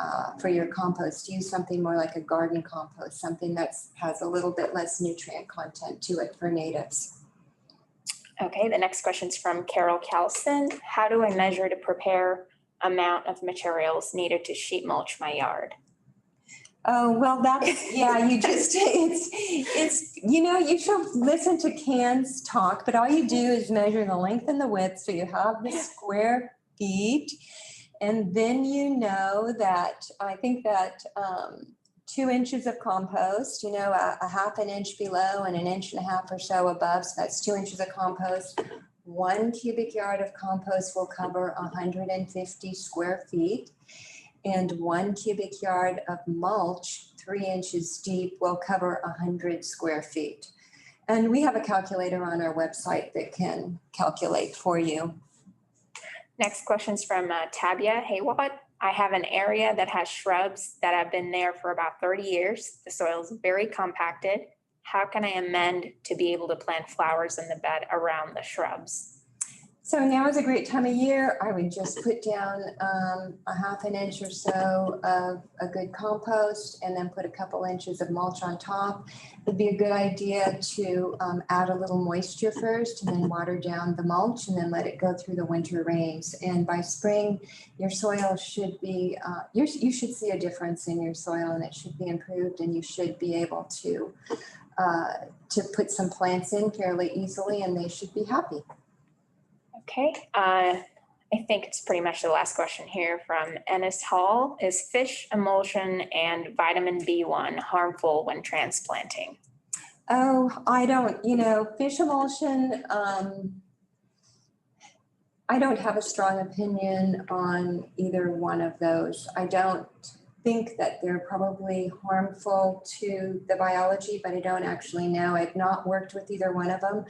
your compost. Use something more like a garden compost, something that has a little bit less nutrient content to it for natives. Okay, the next question is from Carol Calston. How do I measure to prepare amount of materials needed to sheet mulch my yard? Oh, well, that's, yeah, you just, it's, you should listen to Kan's talk, but all you do is measure the length and the width. So you have the square feet. And then that, I think that 2 inches of compost, a half an inch below and 1.5 inches or so above. So that's 2 inches of compost. 1 cubic yard of compost will cover 150 square feet. And 1 cubic yard of mulch, 3 inches deep, will cover 100 square feet. And we have a calculator on our website that can calculate for you. Next question is from Tabia Haywat. I have an area that has shrubs that have been there for about 30 years. The soil is very compacted. How can I amend to be able to plant flowers in the bed around the shrubs? So now is a great time of year. I would just put down a 1/2 inch or so of a good compost and then put a couple inches of mulch on top. It'd be a good idea to add a little moisture first and then water down the mulch and then let it go through the winter rains. And by spring, your soil should be, you should see a difference in your soil, and it should be improved, and you should be able to put some plants in fairly easily, and they should be happy. Okay, I think it's pretty much the last question here from Ennis Hall. Is fish emulsion and vitamin B1 harmful when transplanting? Oh, I don't, fish emulsion, I don't have a strong opinion on either one of those. I don't think that they're probably harmful to the biology, but I don't actually know. I've not worked with either one of them.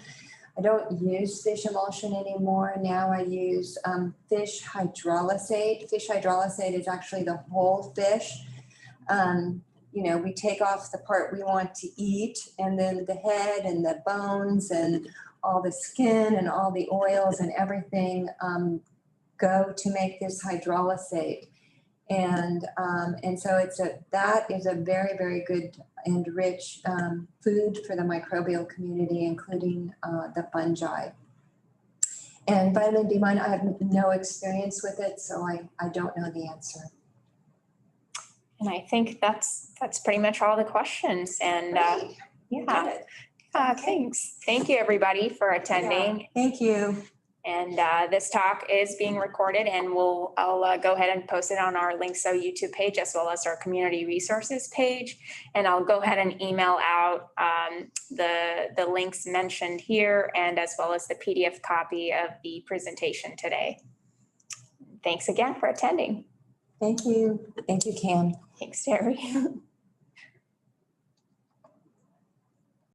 I don't use fish emulsion anymore. Now I use fish hydrolysate. Fish hydrolysate is actually the whole fish. We take off the part we want to eat, and then the head and the bones and all the skin and all the oils and everything go to make this hydrolysate. And so that is a very, very good and rich food for the microbial community, including the fungi. And vitamin B1, I have no experience with it, so I don't know the answer. And I think that's pretty much all the questions. And yeah, thanks. Thank you, everybody, for attending. Yeah, thank you. And this talk is being recorded, and I'll go ahead and post it on our Lyngso YouTube page as well as our community resources page. And I'll go ahead and email out the links mentioned here, and as well as the PDF copy of the presentation today. Thanks again for attending. Thank you. Thank you, Kan. Thanks, Terry.